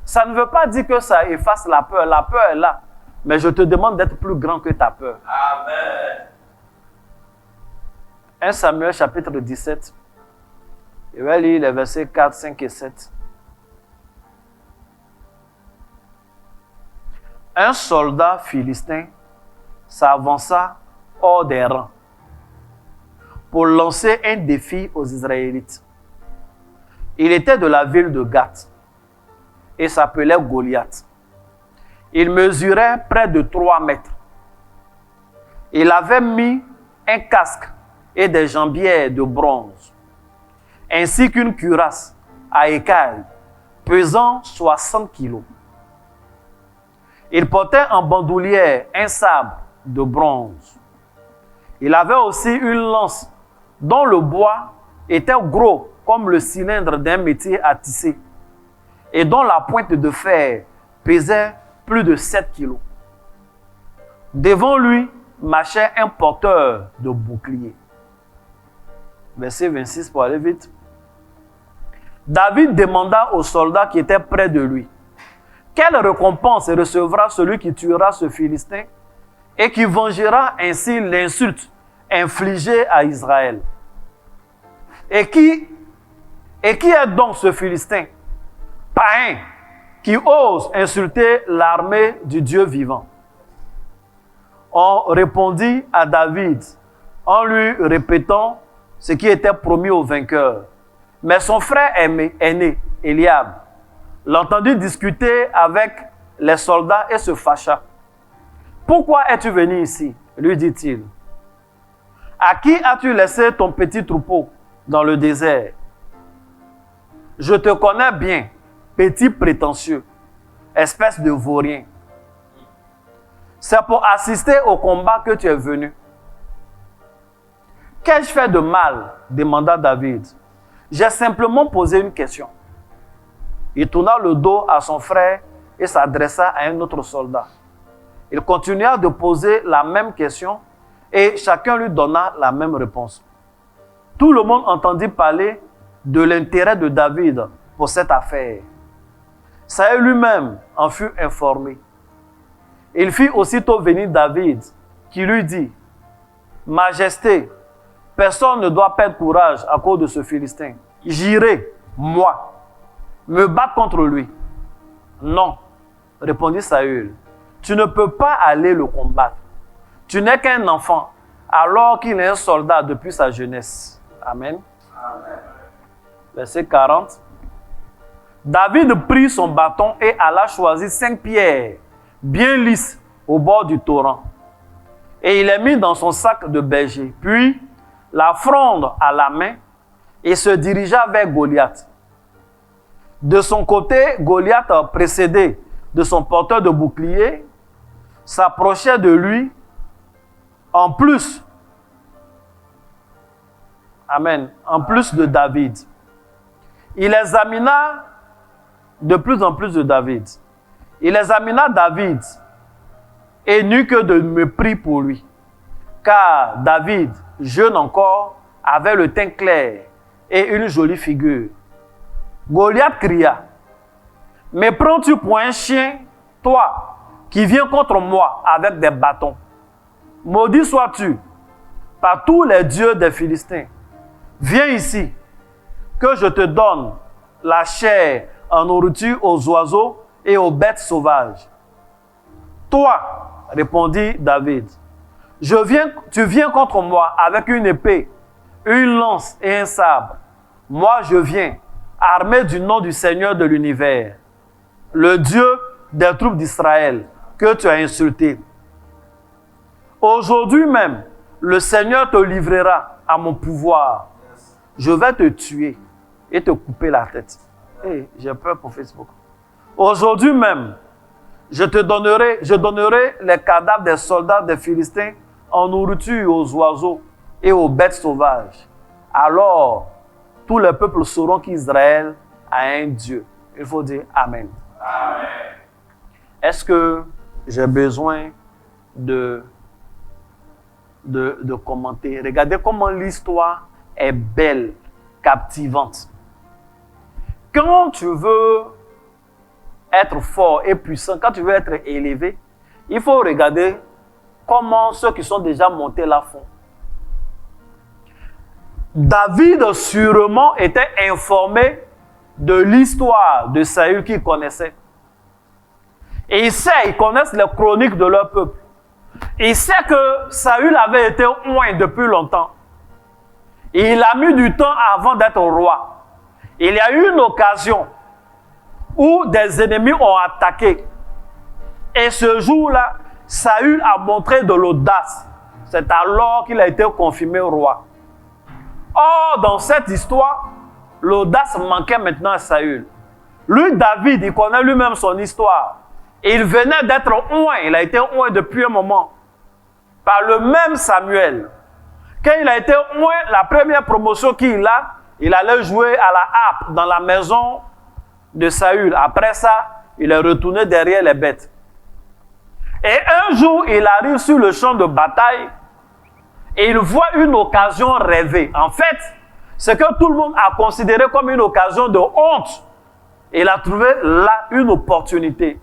Ça ne veut pas dire que ça efface la peur. La peur est là. Mais je te demande d'être plus grand que ta peur. Amen. 1 Samuel chapitre 17. Je vais lire les versets 4, 5 et 7. Un soldat philistin s'avança hors des rangs pour lancer un défi aux Israélites. Il était de la ville de Gath et s'appelait Goliath. Il mesurait près de 3 mètres. Il avait mis un casque et des jambières de bronze, ainsi qu'une cuirasse à écailles pesant 60 kilos. Il portait en bandoulière un sabre de bronze. Il avait aussi une lance dont le bois était gros comme le cylindre d'un métier à tisser et dont la pointe de fer pesait plus de 7 kilos. Devant lui marchait un porteur de bouclier. Verset 26 pour aller vite. David demanda aux soldats qui étaient près de lui: quelle récompense recevra celui qui tuera ce Philistin et qui vengera ainsi l'insulte infligée à Israël? Et qui est donc ce Philistin, païen, qui ose insulter l'armée du Dieu vivant? On répondit à David en lui répétant ce qui était promis au vainqueur. Mais son frère aîné, Eliab, l'entendit discuter avec les soldats et se fâcha. Pourquoi es-tu venu ici? Lui dit-il. À qui as-tu laissé ton petit troupeau dans le désert? Je te connais bien, petit prétentieux, espèce de vaurien. C'est pour assister au combat que tu es venu. Qu'ai-je fait de mal? Demanda David. J'ai simplement posé une question. Il tourna le dos à son frère et s'adressa à un autre soldat. Il continua de poser la même question et chacun lui donna la même réponse. Tout le monde entendit parler de l'intérêt de David pour cette affaire. Saül lui-même en fut informé. Il fit aussitôt venir David, qui lui dit, « Majesté, personne ne doit perdre courage à cause de ce Philistin. J'irai, moi, me battre contre lui. » « Non, répondit Saül, tu ne peux pas aller le combattre. Tu n'es qu'un enfant, alors qu'il est un soldat depuis sa jeunesse. » Amen. Amen. Verset 40. David prit son bâton et alla choisir 5 pierres bien lisses au bord du torrent. Et il les mit dans son sac de berger. Puis, la fronde à la main, et se dirigea vers Goliath. De son côté, Goliath, précédé de son porteur de bouclier, s'approchait de lui en plus. Amen. En plus de David. Il examina de plus en plus de David. Il examina David et n'eut que de mépris pour lui. Car David, jeune encore, avait le teint clair et une jolie figure. Goliath cria, « Me prends-tu pour un chien, toi, qui viens contre moi avec des bâtons? Maudit sois-tu par tous les dieux des Philistins. Viens ici, que je te donne la chair en nourriture aux oiseaux et aux bêtes sauvages. » Toi, répondit David, tu viens contre moi avec une épée, une lance et un sabre. Moi, je viens, armé du nom du Seigneur de l'univers, le Dieu des troupes d'Israël, que tu as insulté. Aujourd'hui même, le Seigneur te livrera à mon pouvoir. Je vais te tuer et te couper la tête. Hey, j'ai peur pour Facebook. Aujourd'hui même, je donnerai les cadavres des soldats des Philistins en nourriture aux oiseaux et aux bêtes sauvages. Alors, tous les peuples sauront qu'Israël a un Dieu. Il faut dire Amen. Amen. Est-ce que j'ai besoin de commenter? Regardez comment l'histoire est belle, captivante. Quand tu veux être fort et puissant, quand tu veux être élevé, il faut regarder comment ceux qui sont déjà montés là font. David sûrement était informé de l'histoire de Saül qu'il connaissait. Et ils connaissent les chroniques de leur peuple. Il sait que Saül avait été oint depuis longtemps. Et il a mis du temps avant d'être roi. Il y a eu une occasion où des ennemis ont attaqué. Et ce jour-là, Saül a montré de l'audace. C'est alors qu'il a été confirmé roi. Or, dans cette histoire, l'audace manquait maintenant à Saül. Lui, David, il connaît lui-même son histoire. Il venait d'être oint. Il a été oint depuis un moment. Par le même Samuel. Quand il a été oint, la première promotion qu'il a, il allait jouer à la harpe dans la maison de Saül. Après ça, il est retourné derrière les bêtes. Et un jour, il arrive sur le champ de bataille et il voit une occasion rêvée. En fait, ce que tout le monde a considéré comme une occasion de honte, il a trouvé là une opportunité.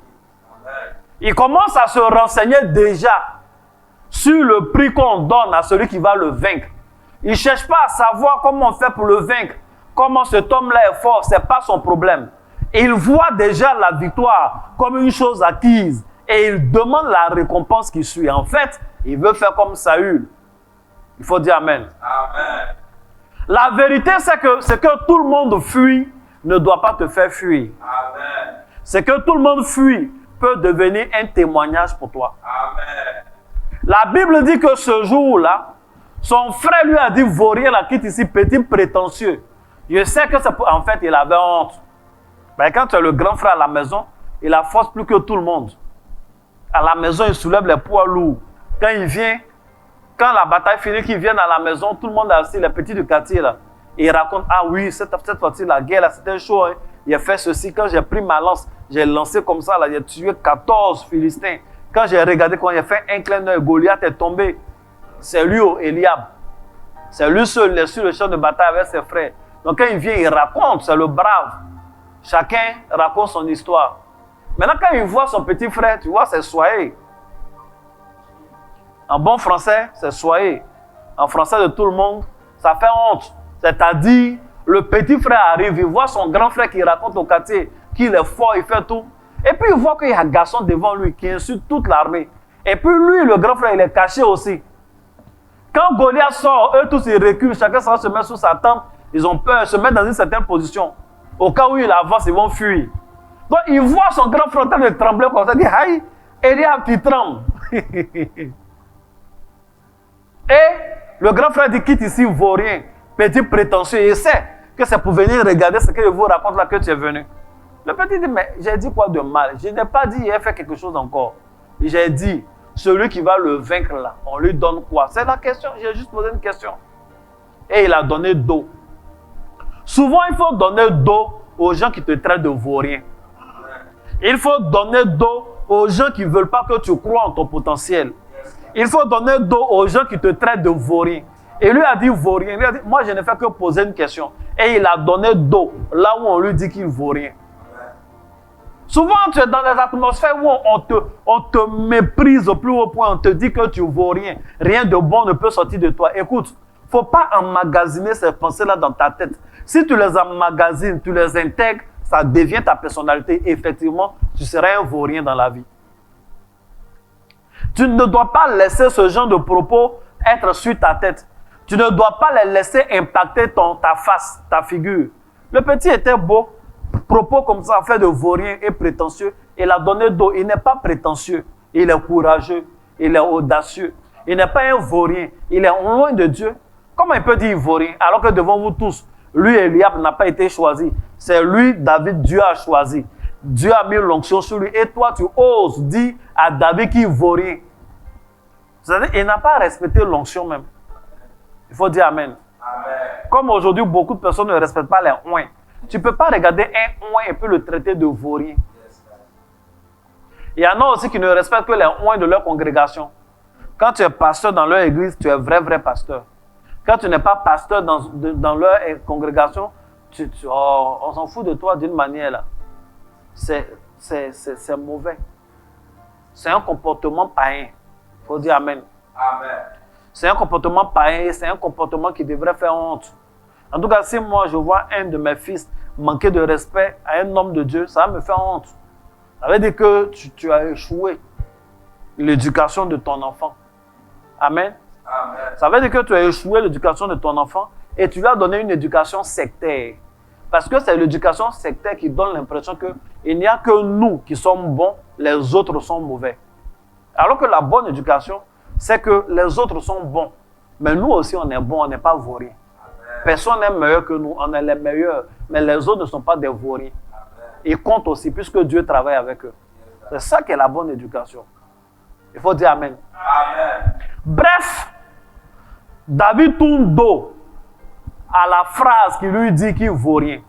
Il commence à se renseigner déjà sur le prix qu'on donne à celui qui va le vaincre. Il ne cherche pas à savoir comment on fait pour le vaincre, comment cet homme-là est fort, ce n'est pas son problème. Il voit déjà la victoire comme une chose acquise et il demande la récompense qui suit. En fait, il veut faire comme Saül. Il faut dire Amen. Amen. La vérité, c'est que ce que tout le monde fuit ne doit pas te faire fuir. Amen. Ce que tout le monde fuit peut devenir un témoignage pour toi. Amen. La Bible dit que ce jour-là, son frère lui a dit, vaurien la quitte ici, petit prétentieux. Je sais que c'est pour... En fait, il avait honte. Mais quand tu es le grand frère à la maison, il a force plus que tout le monde. À la maison, il soulève les poids lourds. Quand il vient, Quand la bataille finit, qu'ils viennent à la maison, tout le monde est assis, les petits du quartier là. Et ils racontent, ah oui, cette fois-ci, la guerre là, c'était chaud. Hein. Il a fait ceci. Quand j'ai pris ma lance, j'ai lancé comme ça, là, j'ai tué 14 Philistins. Quand j'ai regardé, quand il a fait un clin d'œil, Goliath est tombé. C'est lui, Eliab. C'est lui seul, sur le champ de bataille avec ses frères. Donc quand il vient, il raconte, c'est le brave. Chacun raconte son histoire. Maintenant, quand il voit son petit frère, tu vois, c'est soyez. En bon français, c'est soyez. En français de tout le monde, ça fait honte. C'est-à-dire, le petit frère arrive, il voit son grand frère qui raconte au quartier qu'il est fort, il fait tout. Et puis il voit qu'il y a un garçon devant lui qui insulte toute l'armée. Et puis lui, le grand frère, il est caché aussi. Quand Goliath sort, eux tous ils reculent, chacun se met sous sa tente. Ils ont peur, se mettent dans une certaine position. Au cas où il avance, ils vont fuir. Donc il voit son grand frère en train de trembler comme ça, il dit, aïe, Eliab qui tremble. Et le grand frère dit, quitte ici, vaut rien. Petit prétentieux, il sait que c'est pour venir regarder ce que je vous raconte là que tu es venu. Le petit dit, mais j'ai dit quoi de mal? Je n'ai pas dit, il a fait quelque chose encore. J'ai dit, celui qui va le vaincre là, on lui donne quoi? C'est la question, j'ai juste posé une question. Et il a donné dos. Souvent, il faut donner dos aux gens qui te traitent de vaurien. Il faut donner dos aux gens qui ne veulent pas que tu crois en ton potentiel. Il faut donner dos aux gens qui te traitent de vaurien. Et lui a dit vaurien. Lui a dit, moi je ne fais que poser une question. Et il a donné dos là où on lui dit qu'il vaut rien. Souvent tu es dans des atmosphères où on te méprise au plus haut point. On te dit que tu vaux rien. Rien de bon ne peut sortir de toi. Écoute, il ne faut pas emmagasiner ces pensées-là dans ta tête. Si tu les emmagasines, tu les intègres, ça devient ta personnalité. Effectivement, tu seras un vaurien dans la vie. Tu ne dois pas laisser ce genre de propos être sur ta tête. Tu ne dois pas les laisser impacter ta face, ta figure. Le petit était beau, propos comme ça, fait de vaurien et prétentieux. Il a donné dos. Il n'est pas prétentieux. Il est courageux. Il est audacieux. Il n'est pas un vaurien. Il est loin de Dieu. Comment il peut dire vaurien alors que devant vous tous, lui, Eliab n'a pas été choisi. C'est lui, David, Dieu a choisi. Dieu a mis l'onction sur lui. Et toi, tu oses dire à David qu'il vaut rien. C'est-à-dire, il n'a pas respecté l'onction même. Il faut dire Amen. Amen. Comme aujourd'hui, beaucoup de personnes ne respectent pas les oins. Tu ne peux pas regarder un oin et puis le traiter de vaurien. Il y en a aussi qui ne respectent que les oins de leur congrégation. Quand tu es pasteur dans leur église, tu es vrai pasteur. Quand tu n'es pas pasteur dans leur congrégation, on s'en fout de toi d'une manière là. C'est mauvais. C'est un comportement païen. Il faut dire Amen. Amen. C'est un comportement païen, c'est un comportement qui devrait faire honte. En tout cas, si moi je vois un de mes fils manquer de respect à un homme de Dieu, ça va me faire honte. Ça veut dire que tu as échoué l'éducation de ton enfant. Amen. Amen. Ça veut dire que tu as échoué l'éducation de ton enfant et tu lui as donné une éducation sectaire. Parce que c'est l'éducation sectaire qui donne l'impression qu'il n'y a que nous qui sommes bons, les autres sont mauvais. Alors que la bonne éducation, c'est que les autres sont bons. Mais nous aussi, on est bons, on n'est pas vauriens. Personne n'est meilleur que nous, on est les meilleurs. Mais les autres ne sont pas des vauriens. Ils comptent aussi, puisque Dieu travaille avec eux. C'est ça qui est la bonne éducation. Il faut dire Amen. Amen. Bref, David tourne dos à la phrase qui lui dit qu'il ne vaut rien.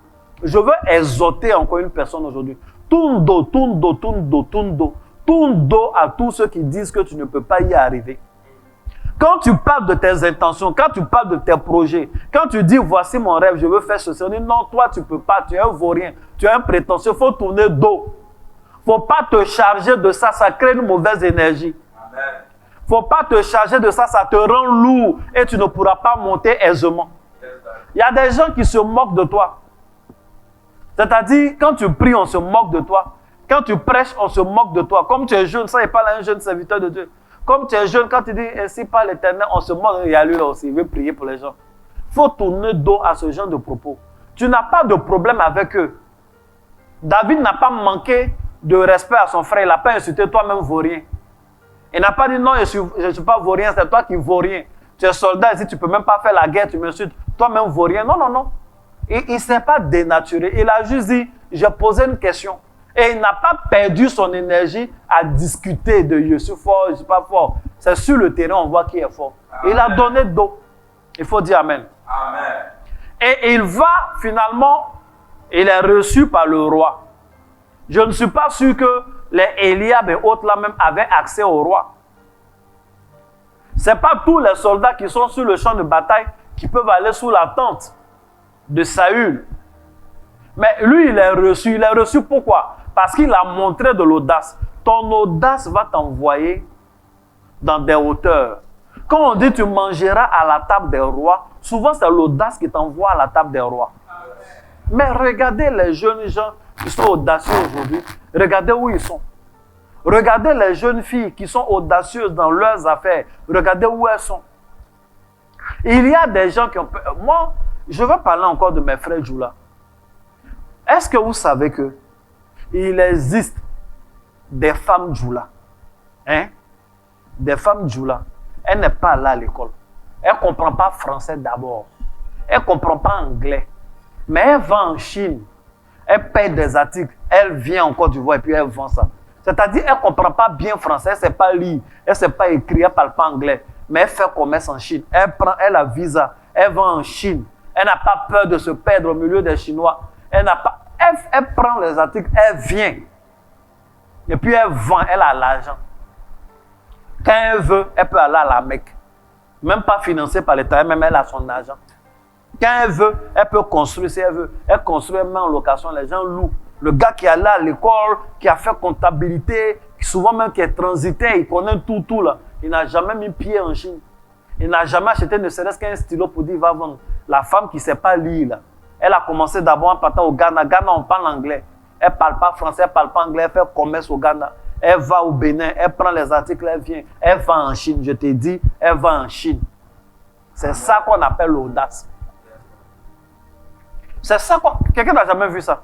Je veux exhorter encore une personne aujourd'hui. Tourne dos, tourne dos, tourne dos, tourne dos. Tourne dos à tous ceux qui disent que tu ne peux pas y arriver. Quand tu parles de tes intentions, quand tu parles de tes projets, quand tu dis voici mon rêve, je veux faire ceci, on dit non, toi tu ne peux pas, tu es un vaurien, tu es un prétentieux, il faut tourner dos. Il ne faut pas te charger de ça, ça crée une mauvaise énergie. Il ne faut pas te charger de ça, ça te rend lourd et tu ne pourras pas monter aisément. Il y a des gens qui se moquent de toi. C'est-à-dire, quand tu pries, on se moque de toi. Quand tu prêches, on se moque de toi. Comme tu es jeune, ça n'est pas un jeune serviteur de Dieu. Comme tu es jeune, quand tu dis ainsi par l'Éternel, on se moque. Il y a lui là aussi, il veut prier pour les gens. Il faut tourner dos à ce genre de propos. Tu n'as pas de problème avec eux. David n'a pas manqué de respect à son frère. Il n'a pas insulté toi-même vaurien. Il n'a pas dit non, je ne suis pas vaurien, c'est toi qui vaurien. Tu es soldat ici, tu ne peux même pas faire la guerre, tu m'insultes. Toi-même vaurien. Non, non, non. Il ne s'est pas dénaturé. Il a juste dit, j'ai posé une question. Et il n'a pas perdu son énergie à discuter de je suis fort, je ne suis pas fort. C'est sur le terrain, on voit qui est fort. Amen. Il a donné dos. Il faut dire Amen. Amen. Et il va finalement, il est reçu par le roi. Je ne suis pas sûr que les Eliab et autres là même avaient accès au roi. Ce n'est pas tous les soldats qui sont sur le champ de bataille qui peuvent aller sous la tente de Saül. Mais lui, il est reçu. Il est reçu pourquoi? Parce qu'il a montré de l'audace. Ton audace va t'envoyer dans des hauteurs. Quand on dit tu mangeras à la table des rois, souvent c'est l'audace qui t'envoie à la table des rois. Mais regardez les jeunes gens qui sont audacieux aujourd'hui. Regardez où ils sont. Regardez les jeunes filles qui sont audacieuses dans leurs affaires. Regardez où elles sont. Il y a des gens qui ont... Moi, je vais parler encore de mes frères Djoula. Est-ce que vous savez que il existe des femmes Djoula? Hein? Des femmes Djoula. Elle n'est pas là à l'école. Elle ne comprend pas français d'abord. Elle ne comprend pas anglais. Mais elle va en Chine. Elle paye des articles. Elle vient en Côte d'Ivoire et puis elle vend ça. C'est-à-dire qu'elle ne comprend pas bien français. Elle ne sait pas lire. Elle ne sait pas écrire. Elle ne parle pas anglais. Mais elle fait commerce en Chine. Elle a visa. Elle va en Chine. Elle n'a pas peur de se perdre au milieu des Chinois. Elle prend les articles. Elle vient. Et puis elle vend. Elle a l'argent. Quand elle veut, elle peut aller à la Mecque. Même pas financée par l'État, même elle a son argent. Quand elle veut, elle peut construire si elle veut. Elle construit, elle met en location, les gens louent. Le gars qui est allé à l'école, qui a fait comptabilité, souvent même qui est transitaire, il connaît tout là. Il n'a jamais mis pied en Chine. Il n'a jamais acheté ne serait-ce qu'un stylo pour dire il va vendre. La femme qui ne sait pas lire là. Elle a commencé d'abord en partant au Ghana. Ghana, on parle anglais. Elle ne parle pas français, elle ne parle pas anglais, elle fait commerce au Ghana. Elle va au Bénin, elle prend les articles, elle vient. Elle va en Chine, je t'ai dit, elle va en Chine. C'est ça qu'on appelle l'audace. C'est ça qu'on... Quelqu'un n'a jamais vu ça?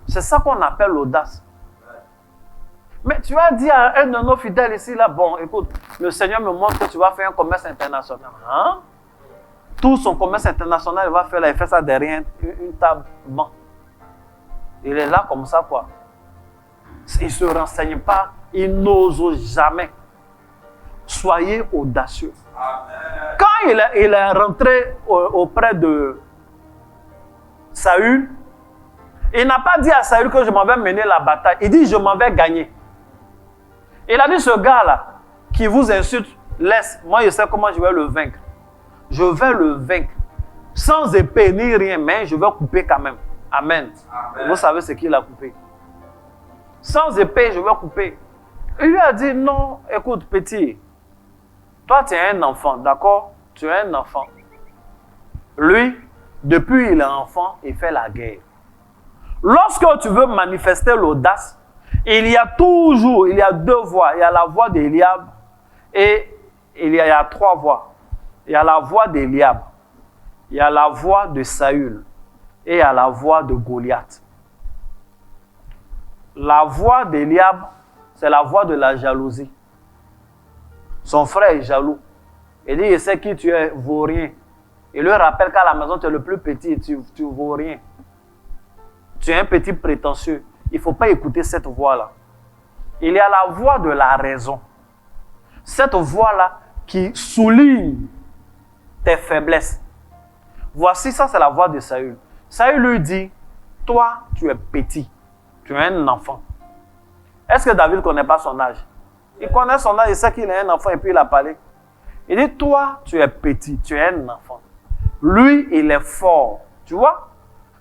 C'est ça qu'on appelle l'audace. Mais tu as dit à un de nos fidèles ici, là, bon, écoute, le Seigneur me montre que tu vas faire un commerce international. Hein? Tout son commerce international, il va faire là, il fait ça derrière une table. Bon. Il est là comme ça, quoi. Il ne se renseigne pas, il n'ose jamais. Soyez audacieux. Amen. Quand il est rentré auprès de Saül, il n'a pas dit à Saül que je m'en vais mener la bataille. Il dit je m'en vais gagner. Il a dit ce gars-là qui vous insulte, laisse. Moi je sais comment je vais le vaincre. Je vais le vaincre. Sans épée ni rien, mais je vais couper quand même. Amen. Amen. Vous savez ce qu'il a coupé. Sans épée, je vais couper. Il lui a dit, non, écoute, petit, toi, tu es un enfant, d'accord? Tu es un enfant. Lui, depuis qu'il est enfant, il fait la guerre. Lorsque tu veux manifester l'audace, il y a deux voix. Il y a la voix d'Eliab et il y a trois voix. Il y a la voix d'Eliab, il y a la voix de Saül et il y a la voix de Goliath. La voix d'Eliab, c'est la voix de la jalousie. Son frère est jaloux. Il dit, je sais qui tu es, vaut rien. Il lui rappelle qu'à la maison, tu es le plus petit, tu vaux rien. Tu es un petit prétentieux. Il ne faut pas écouter cette voix-là. Il y a la voix de la raison. Cette voix-là qui souligne tes faiblesses. Voici, ça c'est la voix de Saül. Saül lui dit, toi, tu es petit. Tu es un enfant. Est-ce que David ne connaît pas son âge? Il connaît son âge, il sait qu'il est un enfant et puis il a parlé. Il dit, toi, tu es petit, tu es un enfant. Lui, il est fort. Tu vois?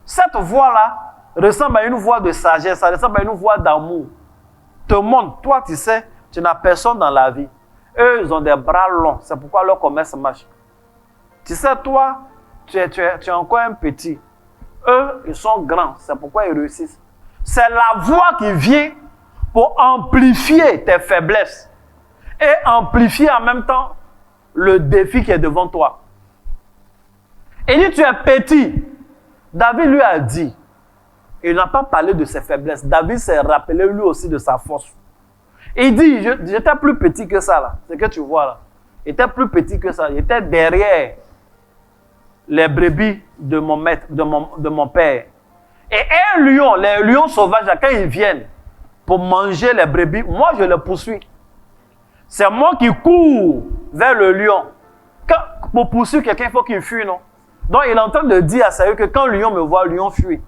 Cette voix-là ressemble à une voix de sagesse, ça ressemble à une voix d'amour. Te montre, toi, tu sais, tu n'as personne dans la vie. Eux, ils ont des bras longs, c'est pourquoi leur commerce marche. Tu sais, toi, tu es encore un petit. Eux, ils sont grands, c'est pourquoi ils réussissent. C'est la voix qui vient pour amplifier tes faiblesses et amplifier en même temps le défi qui est devant toi. Il dit, tu es petit. David lui a dit, il n'a pas parlé de ses faiblesses. David s'est rappelé lui aussi de sa force. Il dit, j'étais plus petit que ça là, c'est ce que tu vois là. Il était plus petit que ça, il était derrière les brebis de mon maître, de mon père. Et un lion, les lions sauvages, quand ils viennent pour manger les brebis, moi je les poursuis. C'est moi qui cours vers le lion. Pour poursuivre quelqu'un, il faut qu'il fuit, non? Donc il est en train de dire à Saül que quand le lion me voit, le lion fuit.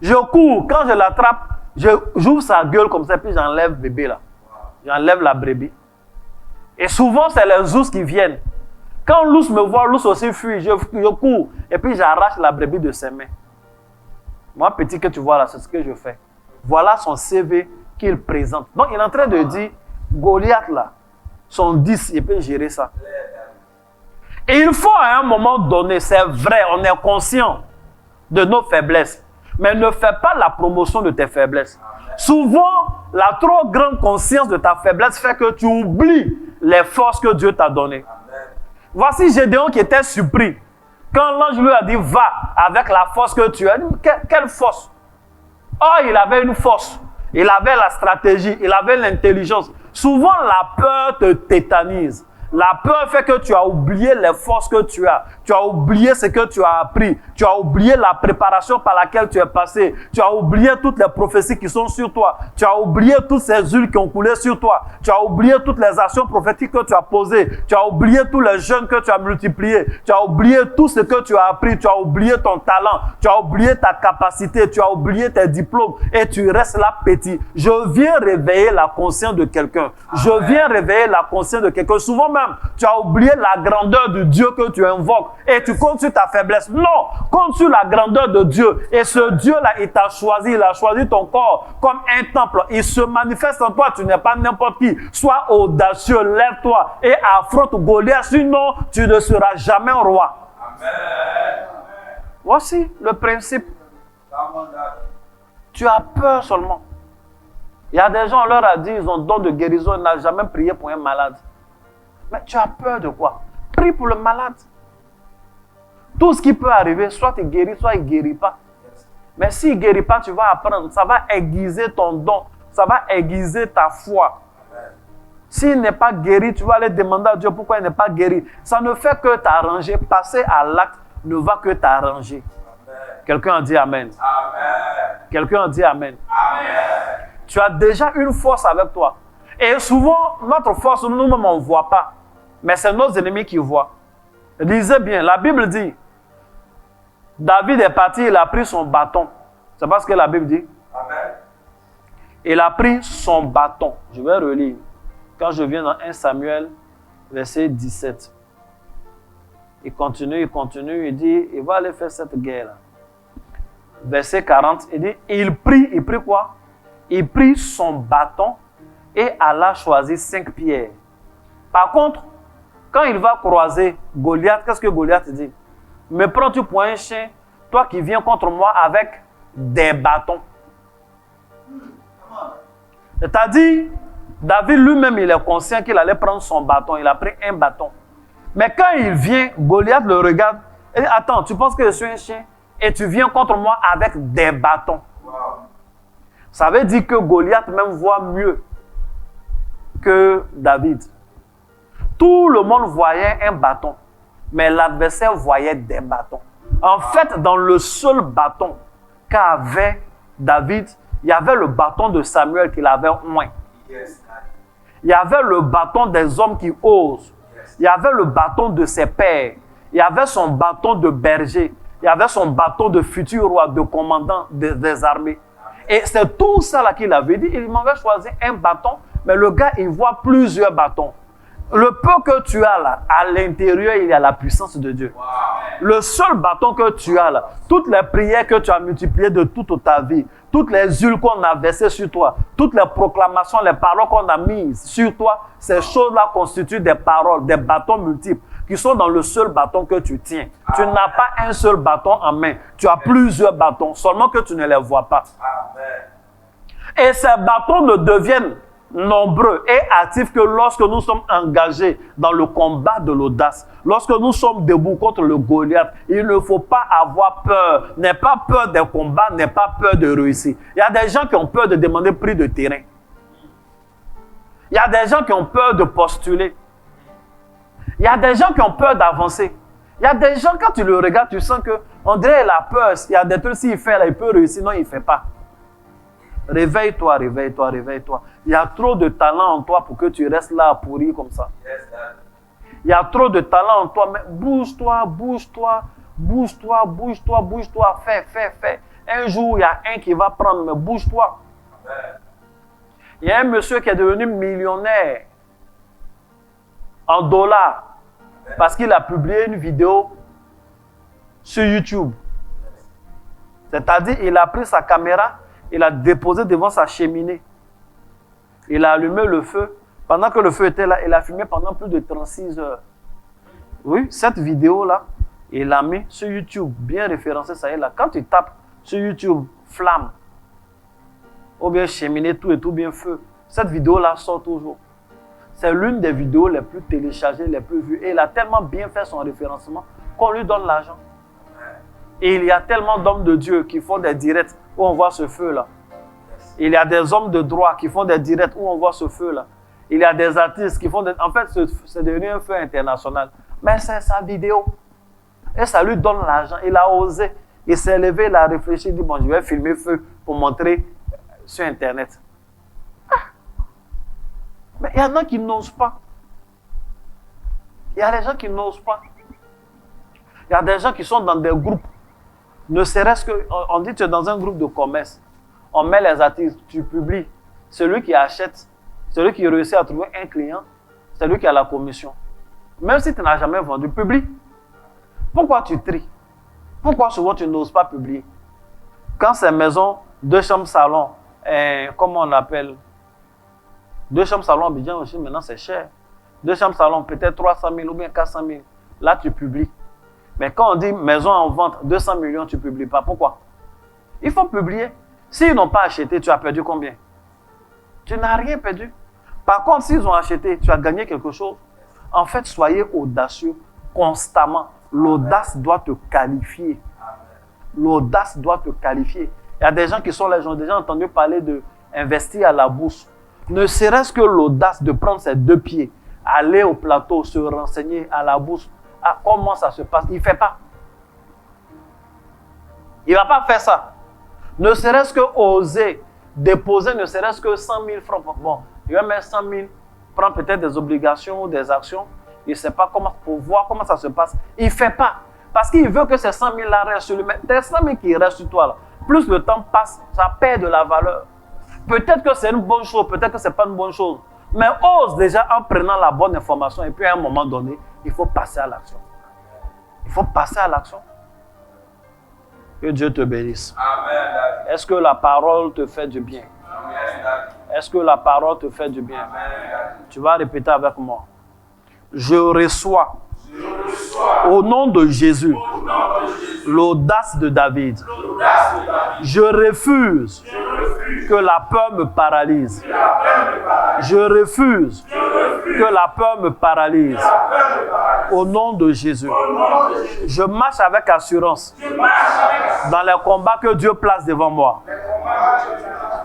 Je cours, quand je l'attrape, j'ouvre sa gueule comme ça, puis j'enlève le bébé là. J'enlève la brebis. Et souvent, c'est les ours qui viennent. Quand l'ours me voit, l'ours aussi fuit. Je cours et puis j'arrache la brebis de ses mains. Moi, petit que tu vois là, c'est ce que je fais. Voilà son CV qu'il présente. Donc, il est en train de dire, Goliath là, son 10, il peut gérer ça. Et il faut à un moment donné, c'est vrai, on est conscient de nos faiblesses. Mais ne fais pas la promotion de tes faiblesses. Souvent, la trop grande conscience de ta faiblesse fait que tu oublies les forces que Dieu t'a données. Voici Gédéon qui était surpris. Quand l'ange lui a dit, va avec la force que tu as. Quelle force? Oh, il avait une force. Il avait la stratégie. Il avait l'intelligence. Souvent, la peur te tétanise. La peur fait que tu as oublié les forces que tu as. Tu as oublié ce que tu as appris. Tu as oublié la préparation par laquelle tu es passé. Tu as oublié toutes les prophéties qui sont sur toi. Tu as oublié toutes ces huiles qui ont coulé sur toi. Tu as oublié toutes les actions prophétiques que tu as posées. Tu as oublié tous les jeûnes que tu as multipliés. Tu as oublié tout ce que tu as appris. Tu as oublié ton talent. Tu as oublié ta capacité. Tu as oublié tes diplômes. Et tu restes là petit. Je viens réveiller la conscience de quelqu'un. Je viens réveiller la conscience de quelqu'un. Souvent même, tu as oublié la grandeur de Dieu que tu invoques et tu comptes sur ta faiblesse. Non, compte sur la grandeur de Dieu. Et ce Dieu-là, il t'a choisi, il a choisi ton corps comme un temple. Il se manifeste en toi, tu n'es pas n'importe qui. Sois audacieux, lève-toi et affronte Goliath, sinon tu ne seras jamais roi. Amen. Voici le principe. Tu as peur seulement. Il y a des gens, on leur a dit, ils ont don de guérison, ils n'ont jamais prié pour un malade. Mais tu as peur de quoi? Prie pour le malade. Tout ce qui peut arriver, soit il guérit, soit il ne guérit pas. Mais s'il ne guérit pas, tu vas apprendre. Ça va aiguiser ton don. Ça va aiguiser ta foi. S'il n'est pas guéri, tu vas aller demander à Dieu pourquoi il n'est pas guéri. Ça ne fait que t'arranger. Passer à l'acte ne va que t'arranger. Quelqu'un a dit Amen. Amen. Quelqu'un a dit Amen. Amen. Tu as déjà une force avec toi. Et souvent, notre force, nous-mêmes, on ne voit pas. Mais c'est nos ennemis qui voient. Lisez bien, la Bible dit, David est parti, il a pris son bâton. C'est pas ce que la Bible dit? Amen. Il a pris son bâton. Je vais relire. Quand je viens dans 1 Samuel, verset 17. Il continue, il dit, il va aller faire cette guerre-là. Verset 40, il dit, il prit quoi? Il prit son bâton et alla choisir 5 pierres. Par contre, quand il va croiser Goliath, qu'est-ce que Goliath dit? Me prends-tu pour un chien, toi qui viens contre moi avec des bâtons? C'est-à-dire, David lui-même, il est conscient qu'il allait prendre son bâton. Il a pris un bâton. Mais quand il vient, Goliath le regarde et dit, attends, tu penses que je suis un chien et tu viens contre moi avec des bâtons? Wow. Ça veut dire que Goliath même voit mieux que David. Tout le monde voyait un bâton, mais l'adversaire voyait des bâtons. En fait, dans le seul bâton qu'avait David, il y avait le bâton de Samuel qu'il avait oint. Il y avait le bâton des hommes qui osent. Il y avait le bâton de ses pères. Il y avait son bâton de berger. Il y avait son bâton de futur roi, de commandant des armées. Et c'est tout ça là qu'il avait dit. Il m'avait choisi un bâton, mais le gars, il voit plusieurs bâtons. Le peu que tu as là, à l'intérieur, il y a la puissance de Dieu. Wow. Le seul bâton que tu as là, toutes les prières que tu as multipliées de toute ta vie, toutes les huiles qu'on a versées sur toi, toutes les proclamations, les paroles qu'on a mises sur toi, ces choses-là constituent des paroles, des bâtons multiples qui sont dans le seul bâton que tu tiens. Amen. Tu n'as pas un seul bâton en main, tu as plusieurs bâtons, seulement que tu ne les vois pas. Amen. Et ces bâtons ne deviennent nombreux et actifs que lorsque nous sommes engagés dans le combat de l'audace, lorsque nous sommes debout contre le Goliath, il ne faut pas avoir peur. N'aie pas peur des combats, n'aie pas peur de réussir. Il y a des gens qui ont peur de demander prix de terrain. Il y a des gens qui ont peur de postuler. Il y a des gens qui ont peur d'avancer. Il y a des gens, quand tu le regardes, tu sens qu'on dirait qu'il a peur. Il y a des trucs, s'il fait là, il peut réussir. Non, il ne fait pas. Réveille-toi, réveille-toi, réveille-toi. Il y a trop de talent en toi pour que tu restes là à pourrir comme ça. Il y a trop de talent en toi, mais bouge-toi, bouge-toi, bouge-toi, bouge-toi, bouge-toi, fais. Un jour, il y a un qui va prendre, mais bouge-toi. Il y a un monsieur qui est devenu millionnaire en dollars parce qu'il a publié une vidéo sur YouTube. C'est-à-dire, il a pris sa caméra, il a déposé devant sa cheminée. Il a allumé le feu. Pendant que le feu était là, il a fumé pendant plus de 36 heures. Oui, cette vidéo-là, il l'a mis sur YouTube, bien référencé, ça y est là. Quand tu tapes sur YouTube, flamme, ou bien cheminée, tout et tout bien feu, cette vidéo-là sort toujours. C'est l'une des vidéos les plus téléchargées, les plus vues. Et il a tellement bien fait son référencement qu'on lui donne l'argent. Et il y a tellement d'hommes de Dieu qui font des directs où on voit ce feu-là. Il y a des hommes de droit qui font des directs où on voit ce feu-là. Il y a des artistes qui font des... En fait, c'est devenu un feu international. Mais c'est sa vidéo. Et ça lui donne l'argent. Il a osé. Il s'est levé, il a réfléchi, il dit, bon, je vais filmer feu pour montrer sur Internet. Ah. Mais il y en a qui n'osent pas. Il y a des gens qui n'osent pas. Il y a des gens qui sont dans des groupes. Ne serait-ce que, on dit que tu es dans un groupe de commerce. On met les artistes, tu publies. Celui qui achète, celui qui réussit à trouver un client, c'est lui qui a la commission. Même si tu n'as jamais vendu, publie. Pourquoi tu tries? Pourquoi souvent tu n'oses pas publier? Quand c'est maison, 2 chambres salon, comment on appelle? 2 chambres salon à Abidjan aussi, maintenant c'est cher. 2 chambres salon, peut-être 300 000 ou bien 400 000. Là, tu publies. Mais quand on dit maison en vente, 200 millions, tu ne publies pas. Pourquoi? Il faut publier. S'ils n'ont pas acheté, tu as perdu combien? Tu n'as rien perdu. Par contre, s'ils ont acheté, tu as gagné quelque chose. En fait, soyez audacieux constamment. L'audace doit te qualifier. L'audace doit te qualifier. Il y a des gens qui sont là, j'ai déjà entendu parler d'investir à la bourse. Ne serait-ce que l'audace de prendre ses 2 pieds, aller au plateau, se renseigner à la bourse. Ah, comment ça se passe? Il ne fait pas. Il ne va pas faire ça. Ne serait-ce que oser déposer, ne serait-ce que 100 000 francs. Bon, il va mettre 100 000, prendre peut-être des obligations ou des actions. Il ne sait pas comment, pour voir comment ça se passe. Il ne fait pas. Parce qu'il veut que ces 100 000 là restent sur lui. Mais tes 100 000 qui restent sur toi, là, plus le temps passe, ça perd de la valeur. Peut-être que c'est une bonne chose, peut-être que ce n'est pas une bonne chose. Mais ose déjà en prenant la bonne information et puis à un moment donné, il faut passer à l'action. Il faut passer à l'action. Que Dieu te bénisse. Amen. Est-ce que la parole te fait du bien? Est-ce que la parole te fait du bien? Amen. Tu vas répéter avec moi. Je reçois au nom de Jésus l'audace de David. Je refuse que la peur me paralyse. Je refuse que la peur me paralyse. Au nom de Jésus. Je marche avec assurance dans les combats que Dieu place devant moi.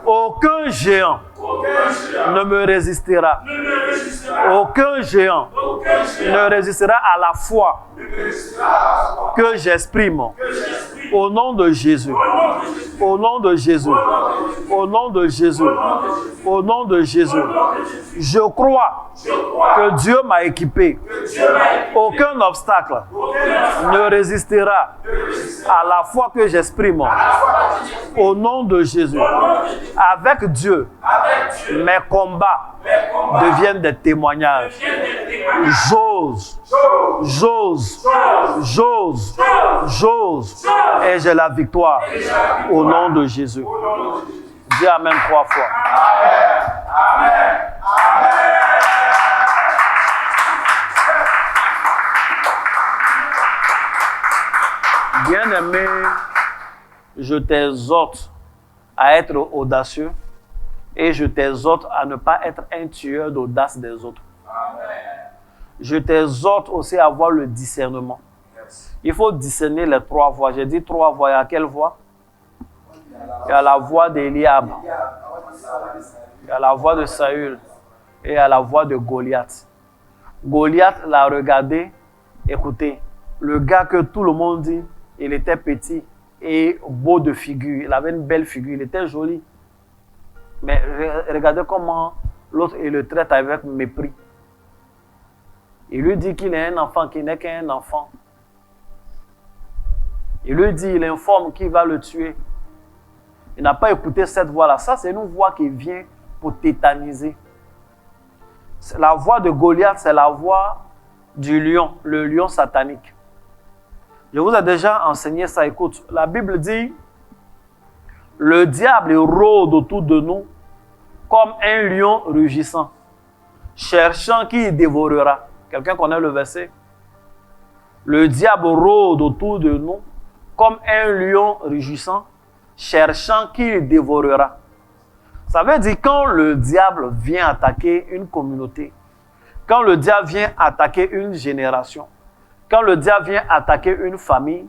Aucun géant ne me résistera. Aucun géant ne résistera à la foi que j'exprime. Au nom de Jésus. Au nom de Jésus. Au nom de Jésus. Au nom de Jésus. Je crois que Dieu m'a équipé. Aucun obstacle ne résistera à la foi que j'exprime. Au nom de Jésus. Avec Dieu, mes combats deviennent des témoignages. J'ose, j'ose, j'ose, j'ose. Et j'ai la victoire. Au nom de Jésus. Dis Amen 3 fois. Amen. Bien-aimé, je t'exhorte à être audacieux et je t'exhorte à ne pas être un tueur d'audace des autres. Je t'exhorte aussi à avoir le discernement. Il faut discerner les 3 voix. J'ai dit 3 voix. Il y a quelle voix? Il y a la voix d'Eliab. Il y a la voix de Saül. Et il y a la voix de Goliath. Goliath l'a regardé. Écoutez, Le gars que tout le monde dit, il était petit et beau de figure. Il avait une belle figure, il était joli. Mais regardez comment l'autre, il le traite avec mépris. Il lui dit qu'il est un enfant, qu'il n'est qu'un enfant. Il lui dit, il informe qu'il va le tuer. Il n'a pas écouté cette voix-là. Ça, c'est une voix qui vient pour tétaniser. La voix de Goliath, c'est la voix du lion, le lion satanique. Je vous ai déjà enseigné ça. Écoute, la Bible dit, le diable rôde autour de nous comme un lion rugissant, cherchant qui il dévorera. Quelqu'un connaît le verset? Le diable rôde autour de nous comme un lion rugissant, cherchant qui il dévorera. Ça veut dire quand le diable vient attaquer une communauté, quand le diable vient attaquer une génération, quand le diable vient attaquer une famille,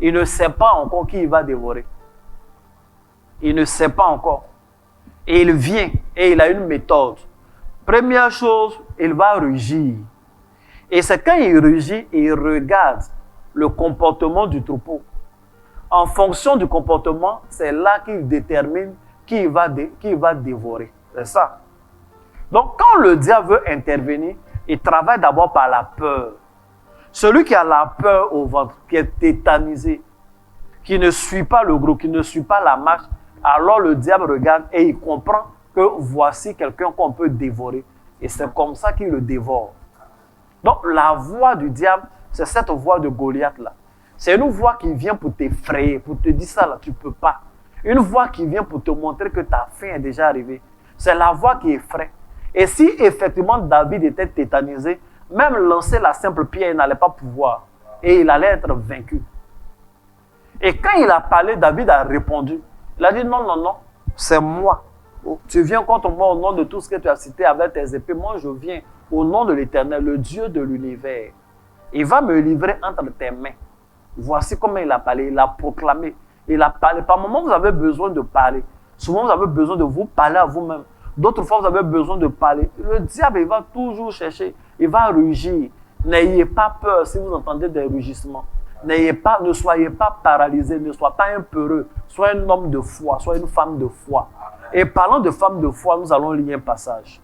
il ne sait pas encore qui il va dévorer. Il ne sait pas encore. Et il vient et il a une méthode. Première chose, il va rugir. Et c'est quand il rugit, il regarde le comportement du troupeau. En fonction du comportement, c'est là qu'il détermine qui il va dévorer. C'est ça. Donc, quand le diable veut intervenir, il travaille d'abord par la peur. Celui qui a la peur au ventre, qui est tétanisé, qui ne suit pas le groupe, qui ne suit pas la marche, alors le diable regarde et il comprend que voici quelqu'un qu'on peut dévorer. Et c'est comme ça qu'il le dévore. Donc, la voix du diable, c'est cette voix de Goliath-là. C'est une voix qui vient pour t'effrayer, pour te dire ça là, tu ne peux pas. Une voix qui vient pour te montrer que ta fin est déjà arrivée. C'est la voix qui effraie. Et si effectivement David était tétanisé, même lancer la simple pierre, il n'allait pas pouvoir. Et il allait être vaincu. Et quand il a parlé, David a répondu. Il a dit non, non, non, c'est moi. Tu viens contre moi au nom de tout ce que tu as cité avec tes épées. Moi, je viens au nom de l'Éternel, le Dieu de l'univers. Il va me livrer entre tes mains. Voici comment il a parlé, il a proclamé. Il a parlé. Par moments, vous avez besoin de parler. Souvent, vous avez besoin de vous parler à vous-même. D'autres fois, vous avez besoin de parler. Le diable, il va toujours chercher. Il va rugir. N'ayez pas peur si vous entendez des rugissements. Ne soyez pas paralysés, ne soyez pas un peureux. Soyez un homme de foi, soyez une femme de foi. Et parlant de femme de foi, nous allons lire un passage.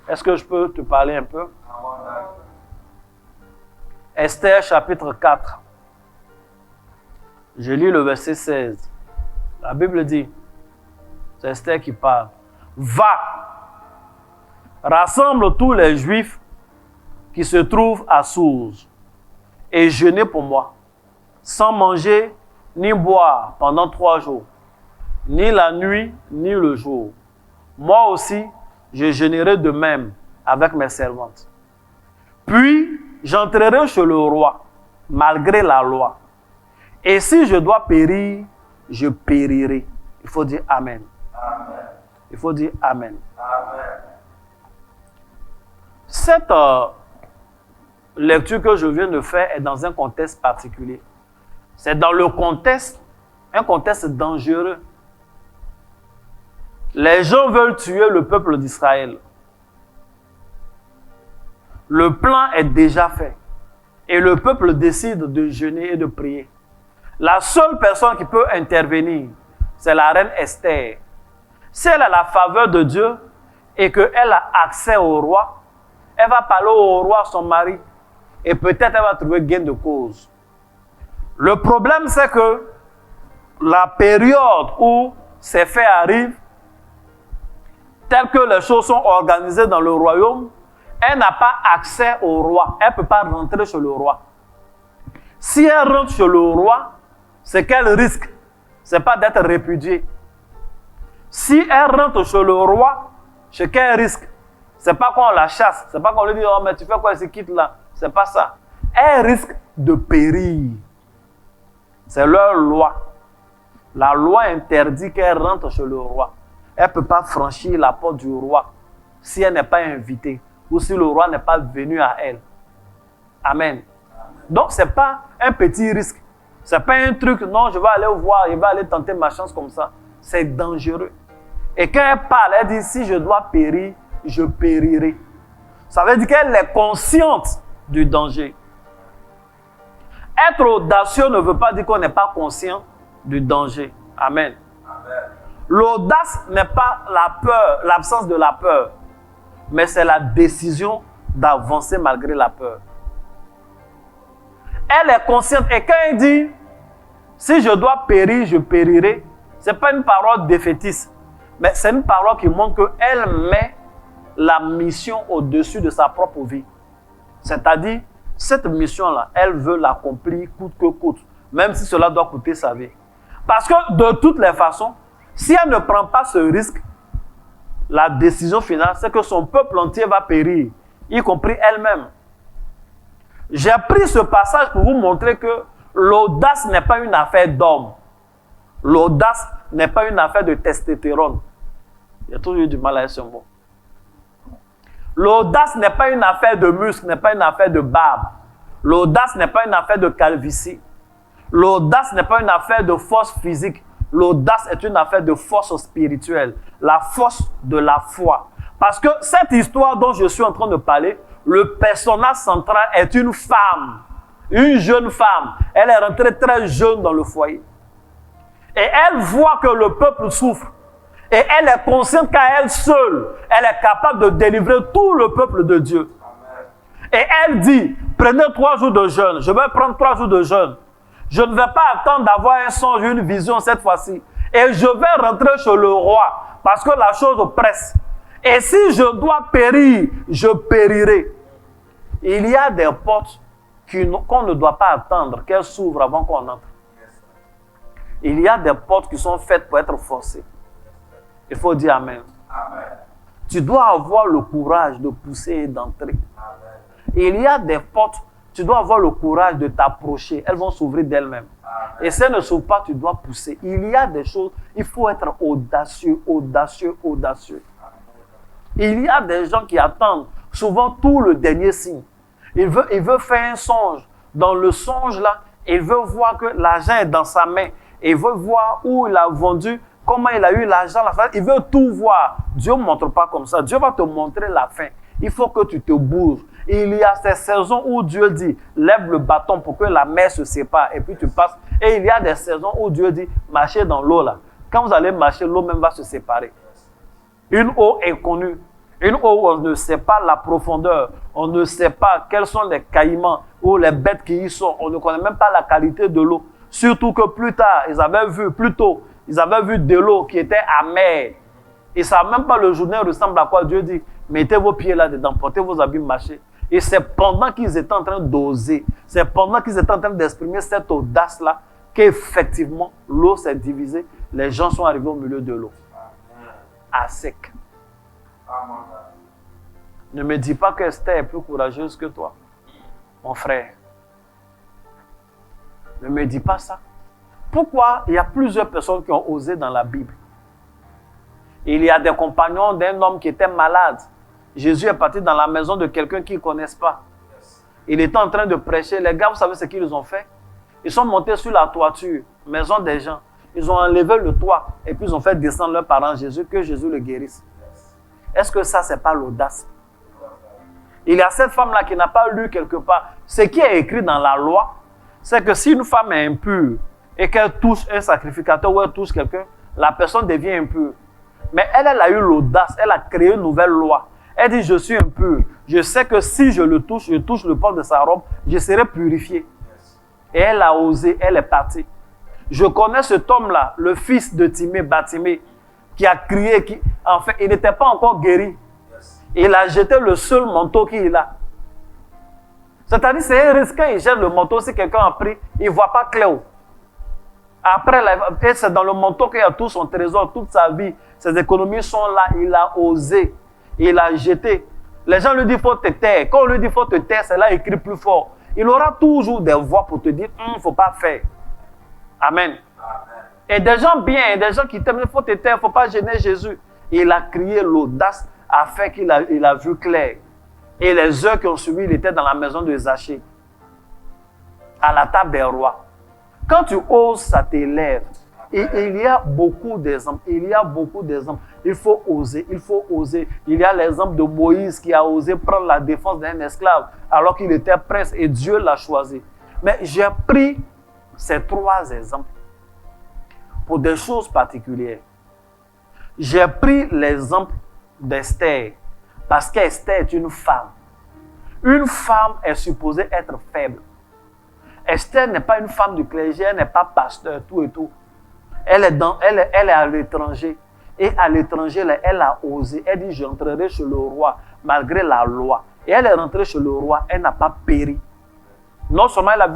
Est-ce que je peux te parler un peu? Esther chapitre 4. Je lis le verset 16. La Bible dit, c'est Esther qui parle. Va, rassemble tous les Juifs qui se trouvent à Source et jeûnez pour moi, sans manger ni boire pendant 3 jours, ni la nuit ni le jour. Moi aussi, je jeûnerai de même avec mes servantes. Puis, j'entrerai chez le roi, malgré la loi. Et si je dois périr, je périrai. Il faut dire Amen. Amen. Il faut dire Amen. Amen. Cette lecture que je viens de faire est dans un contexte particulier. C'est dans le contexte, un contexte dangereux. Les gens veulent tuer le peuple d'Israël. Le plan est déjà fait. Et le peuple décide de jeûner et de prier. La seule personne qui peut intervenir, c'est la reine Esther. Si elle a la faveur de Dieu et qu'elle a accès au roi, elle va parler au roi, son mari, et peut-être elle va trouver gain de cause. Le problème, c'est que la période où ces faits arrivent, telles que les choses sont organisées dans le royaume, elle n'a pas accès au roi. Elle ne peut pas rentrer chez le roi. Si elle rentre chez le roi, c'est qu'elle risque. Ce n'est pas d'être répudiée. Si elle rentre chez le roi, c'est qu'elle risque. Ce n'est pas qu'on la chasse. Ce n'est pas qu'on lui dit, oh, mais tu fais quoi ici, quitte là. Ce n'est pas ça. Elle risque de périr. C'est leur loi. La loi interdit qu'elle rentre chez le roi. Elle ne peut pas franchir la porte du roi si elle n'est pas invitée ou si le roi n'est pas venu à elle. Amen. Donc, ce n'est pas un petit risque. Ce n'est pas un truc, non, je vais aller voir, je vais aller tenter ma chance comme ça. C'est dangereux. Et quand elle parle, elle dit, si je dois périr, je périrai. Ça veut dire qu'elle est consciente du danger. Être audacieux ne veut pas dire qu'on n'est pas conscient du danger. Amen. L'audace n'est pas la peur, l'absence de la peur, mais c'est la décision d'avancer malgré la peur. Elle est consciente et quand elle dit « si je dois périr, je périrai », ce n'est pas une parole défaitiste, mais c'est une parole qui montre qu'elle met la mission au-dessus de sa propre vie. C'est-à-dire, cette mission-là, elle veut l'accomplir coûte que coûte, même si cela doit coûter sa vie. Parce que de toutes les façons, si elle ne prend pas ce risque, la décision finale, c'est que son peuple entier va périr, y compris elle-même. J'ai pris ce passage pour vous montrer que l'audace n'est pas une affaire d'homme. L'audace n'est pas une affaire de testostérone. J'ai toujours eu du mal à ce mot. L'audace n'est pas une affaire de muscle, n'est pas une affaire de barbe. L'audace n'est pas une affaire de calvitie. L'audace n'est pas une affaire de force physique. L'audace est une affaire de force spirituelle, la force de la foi. Parce que cette histoire dont je suis en train de parler, le personnage central est une femme, une jeune femme. Elle est rentrée très jeune dans le foyer. Et elle voit que le peuple souffre. Et elle est consciente qu'à elle seule, elle est capable de délivrer tout le peuple de Dieu. Amen. Et elle dit, prenez 3 jours de jeûne. Je vais prendre 3 jours de jeûne. Je ne vais pas attendre d'avoir un songe, une vision cette fois-ci. Et je vais rentrer chez le roi parce que la chose presse. Et si je dois périr, je périrai. Il y a des portes qu'on ne doit pas attendre qu'elles s'ouvrent avant qu'on entre. Il y a des portes qui sont faites pour être forcées. Il faut dire Amen. Amen. Tu dois avoir le courage de pousser et d'entrer. Il y a des portes, tu dois avoir le courage de t'approcher. Elles vont s'ouvrir d'elles-mêmes. Et si elles ne s'ouvrent pas, tu dois pousser. Il y a des choses, il faut être audacieux, audacieux, audacieux. Il y a des gens qui attendent souvent tout le dernier signe. Il veut faire un songe. Dans le songe là, il veut voir que l'argent est dans sa main. Il veut voir où il a vendu, comment il a eu l'argent. Il veut tout voir. Dieu ne montre pas comme ça. Dieu va te montrer la fin. Il faut que tu te bouges. Il y a ces saisons où Dieu dit, lève le bâton pour que la mer se sépare et puis tu passes. Et il y a des saisons où Dieu dit, marchez dans l'eau là. Quand vous allez marcher, l'eau même va se séparer. Une eau inconnue. Une eau où on ne sait pas la profondeur. On ne sait pas quels sont les caïmans ou les bêtes qui y sont. On ne connaît même pas la qualité de l'eau. Surtout que plus tard, ils avaient vu de l'eau qui était amère. Ils ne savent même pas le journée ressemble à quoi. Dieu dit, mettez vos pieds là-dedans, portez vos habits, marchez. Et c'est pendant qu'ils étaient en train d'oser, c'est pendant qu'ils étaient en train d'exprimer cette audace-là, qu'effectivement, l'eau s'est divisée. Les gens sont arrivés au milieu de l'eau. À sec. Ne me dis pas que Esther est plus courageuse que toi, mon frère. Ne me dis pas ça. Pourquoi il y a plusieurs personnes qui ont osé dans la Bible? Il y a des compagnons d'un homme qui était malade. Jésus est parti dans la maison de quelqu'un qu'ils ne connaissent pas. Il était en train de prêcher. Les gars, vous savez ce qu'ils ont fait? Ils sont montés sur la toiture, maison des gens. Ils ont enlevé le toit et puis ils ont fait descendre leurs parents Jésus, que Jésus le guérisse. Est-ce que ça, ce n'est pas l'audace? Il y a cette femme-là qui n'a pas lu quelque part. Ce qui est écrit dans la loi, c'est que si une femme est impure et qu'elle touche un sacrificateur ou elle touche quelqu'un, la personne devient impure. Mais elle a eu l'audace, elle a créé une nouvelle loi. Elle dit, je suis impure. Je sais que si je le touche, je touche le port de sa robe, je serai purifié. Et elle a osé, elle est partie. Je connais cet homme-là, le fils de Timée, Batimée, qui a crié, en fait, il n'était pas encore guéri. Il a jeté le seul manteau qu'il a. C'est-à-dire, c'est un risque quand il jette le manteau, si quelqu'un a pris, il ne voit pas clair. Après, c'est dans le manteau qu'il y a tout son trésor, toute sa vie. Ses économies sont là, il a osé. Il a jeté. Les gens lui disent, il faut te taire. Quand on lui dit, il faut te taire, c'est là qu'il crie plus fort. Il aura toujours des voix pour te dire, il ne faut pas faire. Amen. Amen. Et des gens bien, des gens qui t'aiment, il faut te taire, il ne faut pas gêner Jésus. Il a crié l'audace afin qu'il a vu clair. Et les heures qui ont suivi, il était dans la maison de Zachée, à la table des rois. Quand tu oses, ça t'élève. Et il y a beaucoup d'exemples. Il faut oser, il faut oser. Il y a l'exemple de Moïse qui a osé prendre la défense d'un esclave alors qu'il était prince et Dieu l'a choisi. Mais j'ai pris ces 3 exemples pour des choses particulières. J'ai pris l'exemple d'Esther parce qu'Esther est une femme. Une femme est supposée être faible. Esther n'est pas une femme du clergé, elle n'est pas pasteur, tout et tout. Elle est à l'étranger. Et à l'étranger, elle a osé. Elle dit, j'entrerai chez le roi, malgré la loi. Et elle est rentrée chez le roi, elle n'a pas péri. Non seulement elle a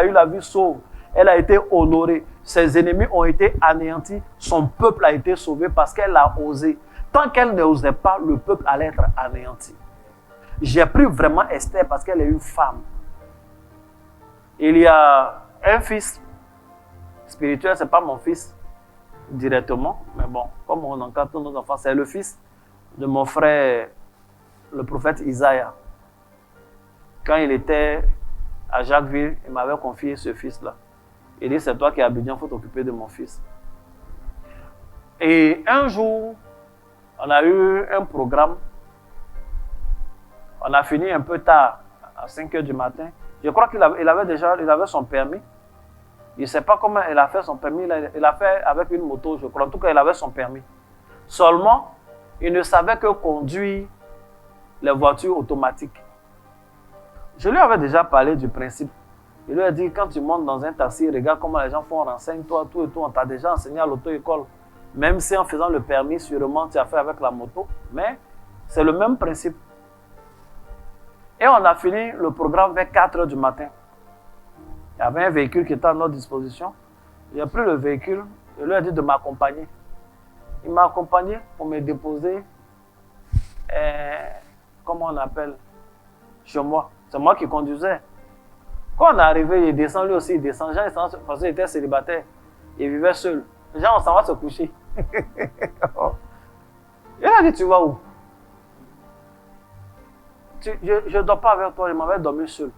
eu la vie sauve, elle a été honorée. Ses ennemis ont été anéantis. Son peuple a été sauvé parce qu'elle a osé. Tant qu'elle n'osait pas, le peuple allait être anéanti. J'ai pris vraiment Esther parce qu'elle est une femme. Il y a un fils spirituel, ce n'est pas mon fils directement, mais bon, comme on encadre tous nos enfants, c'est le fils de mon frère, le prophète Isaïe. Quand il était à Jacquesville, il m'avait confié ce fils-là. Il dit, c'est toi qui es à Abidjan, il faut t'occuper de mon fils. Et un jour, on a eu un programme. On a fini un peu tard, à 5 h du matin. Je crois qu'il avait son permis. Il ne sait pas comment il a fait son permis. Il a fait avec une moto, je crois. En tout cas, il avait son permis. Seulement, il ne savait que conduire les voitures automatiques. Je lui avais déjà parlé du principe. Il lui a dit, quand tu montes dans un taxi, regarde comment les gens font, renseigne-toi, tout et tout. On t'a déjà enseigné à l'auto-école. Même si en faisant le permis, sûrement, tu as fait avec la moto. Mais c'est le même principe. Et on a fini le programme vers 4 h du matin. Il y avait un véhicule qui était à notre disposition. J'ai pris le véhicule, je lui ai dit de m'accompagner. Il m'a accompagné pour me déposer, comment on appelle, chez moi. C'est moi qui conduisais. Quand on est arrivé, il descend, lui aussi, il descend. Jean, parce qu'il était célibataire. Il vivait seul. Jean, on s'en va se coucher. Il a dit, tu vas où? Je ne dors pas avec toi, je m'en vais dormir seul.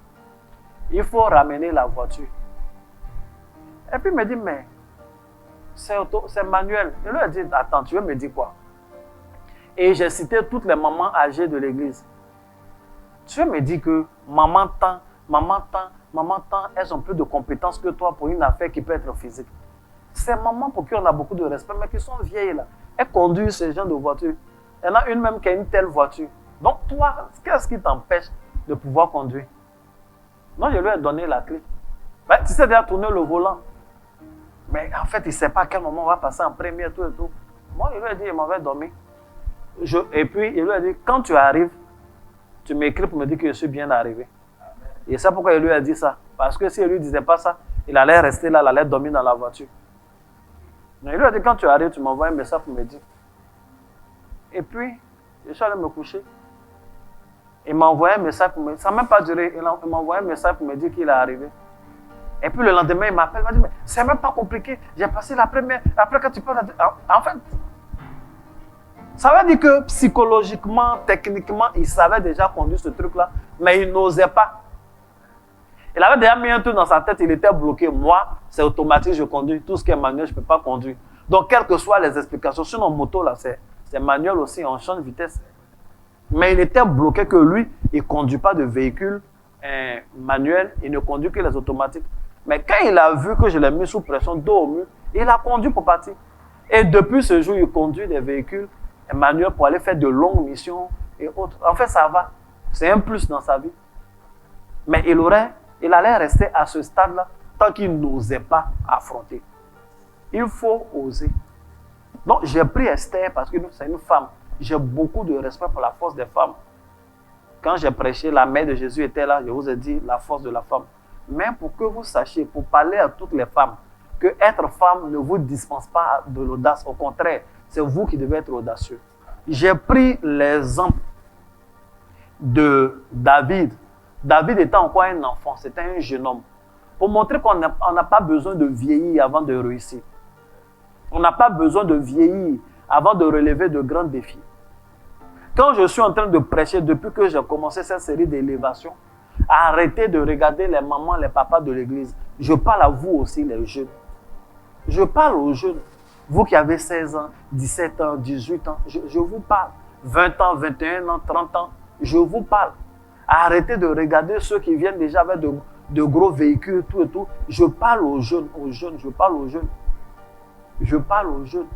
Il faut ramener la voiture. Et puis il me dit, mais c'est manuel. Je lui ai dit, attends, tu veux me dire quoi? Et j'ai cité toutes les mamans âgées de l'église. Tu veux me dire que maman tant, elles ont plus de compétences que toi pour une affaire qui peut être physique. Ces mamans pour qui on a beaucoup de respect, mais qui sont vieilles là. Elles conduisent ces gens de voiture. Il y en a une même qui a une telle voiture. Donc toi, qu'est-ce qui t'empêche de pouvoir conduire? Non, je lui ai donné la clé. Ben, tu sais déjà tourner le volant. Mais en fait, il ne sait pas à quel moment on va passer en première, tout et tout. Moi, il lui a dit, il m'avait dormi. Et puis, il lui a dit, quand tu arrives, tu m'écris pour me dire que je suis bien arrivé. Et c'est pourquoi il lui a dit ça. Parce que si il ne lui disait pas ça, il allait rester là, il allait dormir dans la voiture. Mais il lui a dit, quand tu arrives, tu m'envoies un message pour me dire. Et puis, je suis allé me coucher. Il m'a envoyé un message pour me dire, ça n'a même pas duré, il m'a envoyé un message pour me dire qu'il est arrivé. Et puis le lendemain, il m'appelle, il m'a dit, mais c'est même pas compliqué, j'ai passé la première, après quand tu parles, en fait, ça veut dire que psychologiquement, techniquement, il savait déjà conduire ce truc-là, mais il n'osait pas. Il avait déjà mis un truc dans sa tête, il était bloqué. Moi, c'est automatique, je conduis, tout ce qui est manuel, je ne peux pas conduire. Donc, quelles que soient les explications, sur nos motos, là, c'est manuel aussi, on change de vitesse. Mais il était bloqué que lui, il ne conduit pas de véhicule manuel, il ne conduit que les automatiques. Mais quand il a vu que je l'ai mis sous pression, dos au mur, il a conduit pour partir. Et depuis ce jour, il conduit des véhicules manuels pour aller faire de longues missions et autres. En fait, ça va. C'est un plus dans sa vie. Mais il allait rester à ce stade-là tant qu'il n'osait pas affronter. Il faut oser. Donc, j'ai pris Esther parce que c'est une femme. J'ai beaucoup de respect pour la force des femmes. Quand j'ai prêché, la mère de Jésus était là, je vous ai dit la force de la femme. Mais pour que vous sachiez, pour parler à toutes les femmes, que être femme ne vous dispense pas de l'audace. Au contraire, c'est vous qui devez être audacieux. J'ai pris l'exemple de David. David était encore un enfant, c'était un jeune homme. Pour montrer qu'on n'a pas besoin de vieillir avant de réussir. On n'a pas besoin de vieillir avant de relever de grands défis. Quand je suis en train de prêcher, depuis que j'ai commencé cette série d'élévation, arrêtez de regarder les mamans, les papas de l'église. Je parle à vous aussi, les jeunes. Je parle aux jeunes. Vous qui avez 16 ans, 17 ans, 18 ans, je vous parle. 20 ans, 21 ans, 30 ans, je vous parle. Arrêtez de regarder ceux qui viennent déjà avec de gros véhicules, tout et tout. Je parle aux jeunes, je parle aux jeunes. Je parle aux jeunes.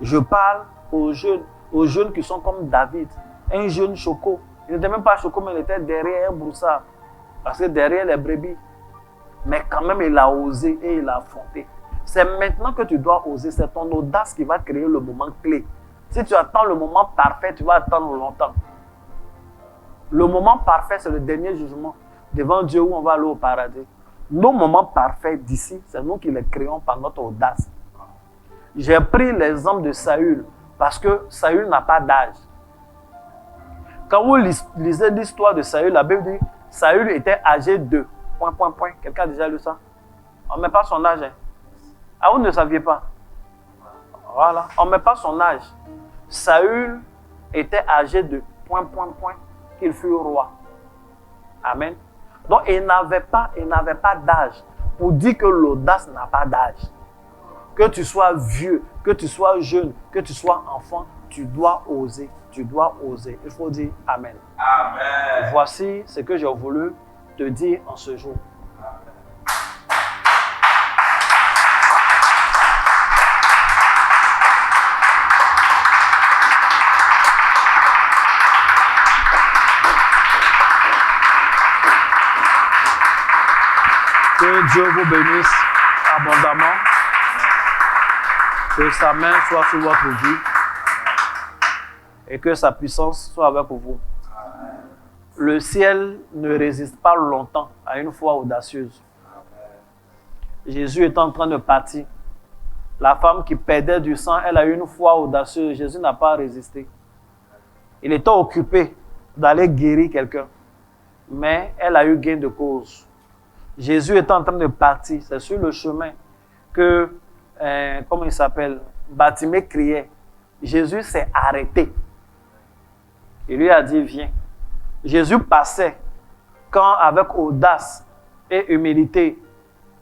Je parle aux jeunes qui sont comme David. Un jeune Choco. Il n'était même pas Choco, mais il était derrière un broussard. Parce que derrière les brebis. Mais quand même, il a osé et il a affronté. C'est maintenant que tu dois oser. C'est ton audace qui va créer le moment clé. Si tu attends le moment parfait, tu vas attendre longtemps. Le moment parfait, c'est le dernier jugement devant Dieu où on va aller au paradis. Nos moments parfaits d'ici, c'est nous qui les créons par notre audace. J'ai pris l'exemple de Saül parce que Saül n'a pas d'âge. Quand vous lisez l'histoire de Saül, la Bible dit Saül était âgé de... Quelqu'un a déjà lu ça? On ne met pas son âge. Hein? Ah, vous ne saviez pas? Voilà. On ne met pas son âge. Saül était âgé de... qu'il fut roi. Amen. Donc, il n'avait pas d'âge. Pour dire que l'audace n'a pas d'âge. Que tu sois vieux, que tu sois jeune, que tu sois enfant, tu dois oser. Tu dois oser. Il faut dire Amen. Amen. Voici ce que j'ai voulu te dire en ce jour. Que Dieu vous bénisse abondamment. Que sa main soit sur votre vie. Et que sa puissance soit avec vous. Le ciel ne résiste pas longtemps à une foi audacieuse. Jésus est en train de partir. La femme qui perdait du sang, elle a eu une foi audacieuse. Jésus n'a pas résisté. Il était occupé d'aller guérir quelqu'un. Mais elle a eu gain de cause. Jésus est en train de partir. C'est sur le chemin que, comment il s'appelle, Bartimée criait. Jésus s'est arrêté. Il lui a dit, viens. Jésus passait quand, avec audace et humilité,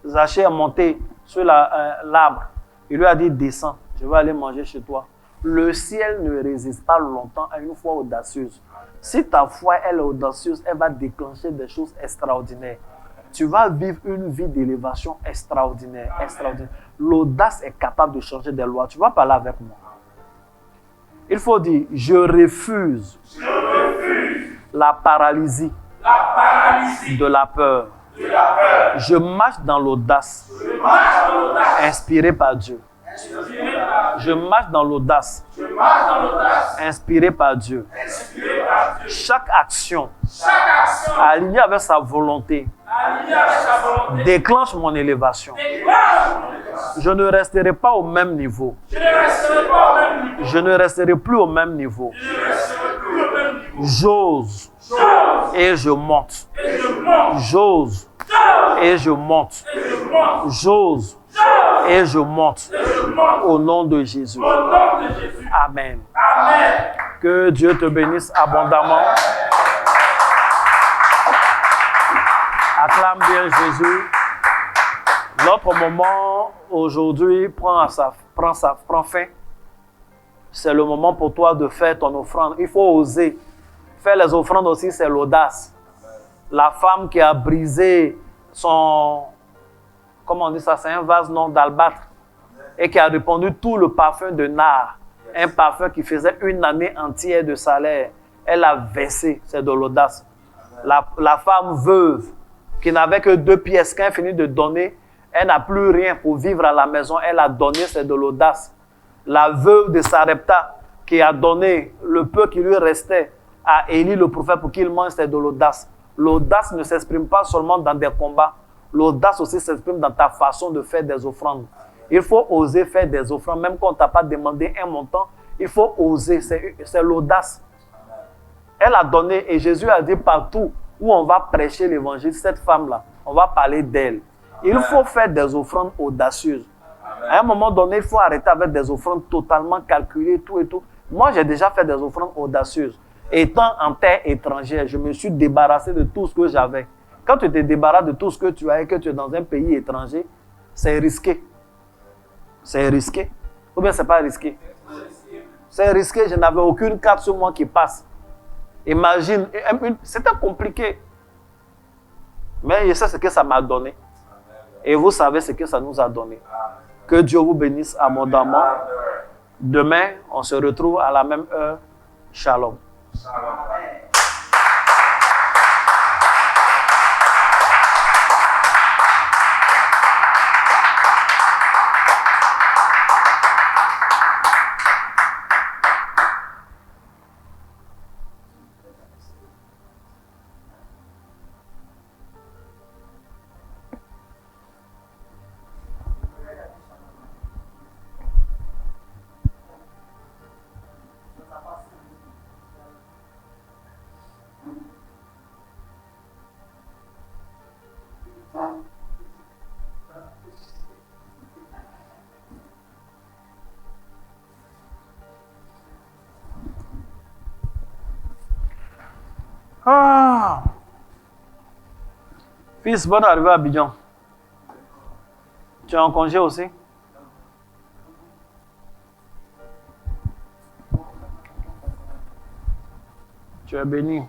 Zachée est monté sur l'arbre. Il lui a dit, descends, je vais aller manger chez toi. Le ciel ne résiste pas longtemps à une foi audacieuse. Si ta foi elle est audacieuse, elle va déclencher des choses extraordinaires. Tu vas vivre une vie d'élévation extraordinaire, extraordinaire. L'audace est capable de changer des lois. Tu vas parler avec moi. Il faut dire, je refuse la paralysie de la peur. Je marche dans l'audace, inspiré par Dieu. Je marche dans l'audace, inspiré par Dieu. Chaque action alignée avec sa volonté déclenche mon élévation. Je ne resterai pas au même niveau. Je ne resterai plus au même niveau. J'ose et je monte. J'ose et je monte. J'ose et je monte. Au nom de Jésus. Amen. Que Dieu te bénisse abondamment. Acclame bien Jésus. Notre moment aujourd'hui prend fin. C'est le moment pour toi de faire ton offrande. Il faut oser. Faire les offrandes aussi, c'est l'audace. La femme qui a brisé son... Comment on dit ça? C'est un vase non d'albâtre. Et qui a répandu tout le parfum de nard. Un parfum qui faisait une année entière de salaire. Elle a versé. C'est de l'audace. La femme veuve qui n'avait que 2 pièces, quand elle finit de donner, elle n'a plus rien pour vivre à la maison. Elle a donné, c'est de l'audace. La veuve de Sarepta qui a donné le peu qui lui restait à Élie le prophète pour qu'il mange, c'est de l'audace. L'audace ne s'exprime pas seulement dans des combats. L'audace aussi s'exprime dans ta façon de faire des offrandes. Il faut oser faire des offrandes, même quand on ne t'a pas demandé un montant. Il faut oser, c'est l'audace. Elle a donné et Jésus a dit partout où on va prêcher l'évangile, cette femme-là, on va parler d'elle. Il faut faire des offrandes audacieuses. À un moment donné, il faut arrêter avec des offrandes totalement calculées, tout et tout. Moi, j'ai déjà fait des offrandes audacieuses. Étant en terre étrangère, je me suis débarrassé de tout ce que j'avais. Quand tu te débarrasses de tout ce que tu as et que tu es dans un pays étranger, c'est risqué. C'est risqué. Ou bien c'est pas risqué? C'est risqué, je n'avais aucune carte sur moi qui passe. Imagine, c'était compliqué. Mais je sais ce que ça m'a donné. Et vous savez ce que ça nous a donné. Que Dieu vous bénisse abondamment. Demain, on se retrouve à la même heure. Shalom. Ah. Fils, bonne arrivée à Abidjan. Tu es en congé aussi? Tu es béni.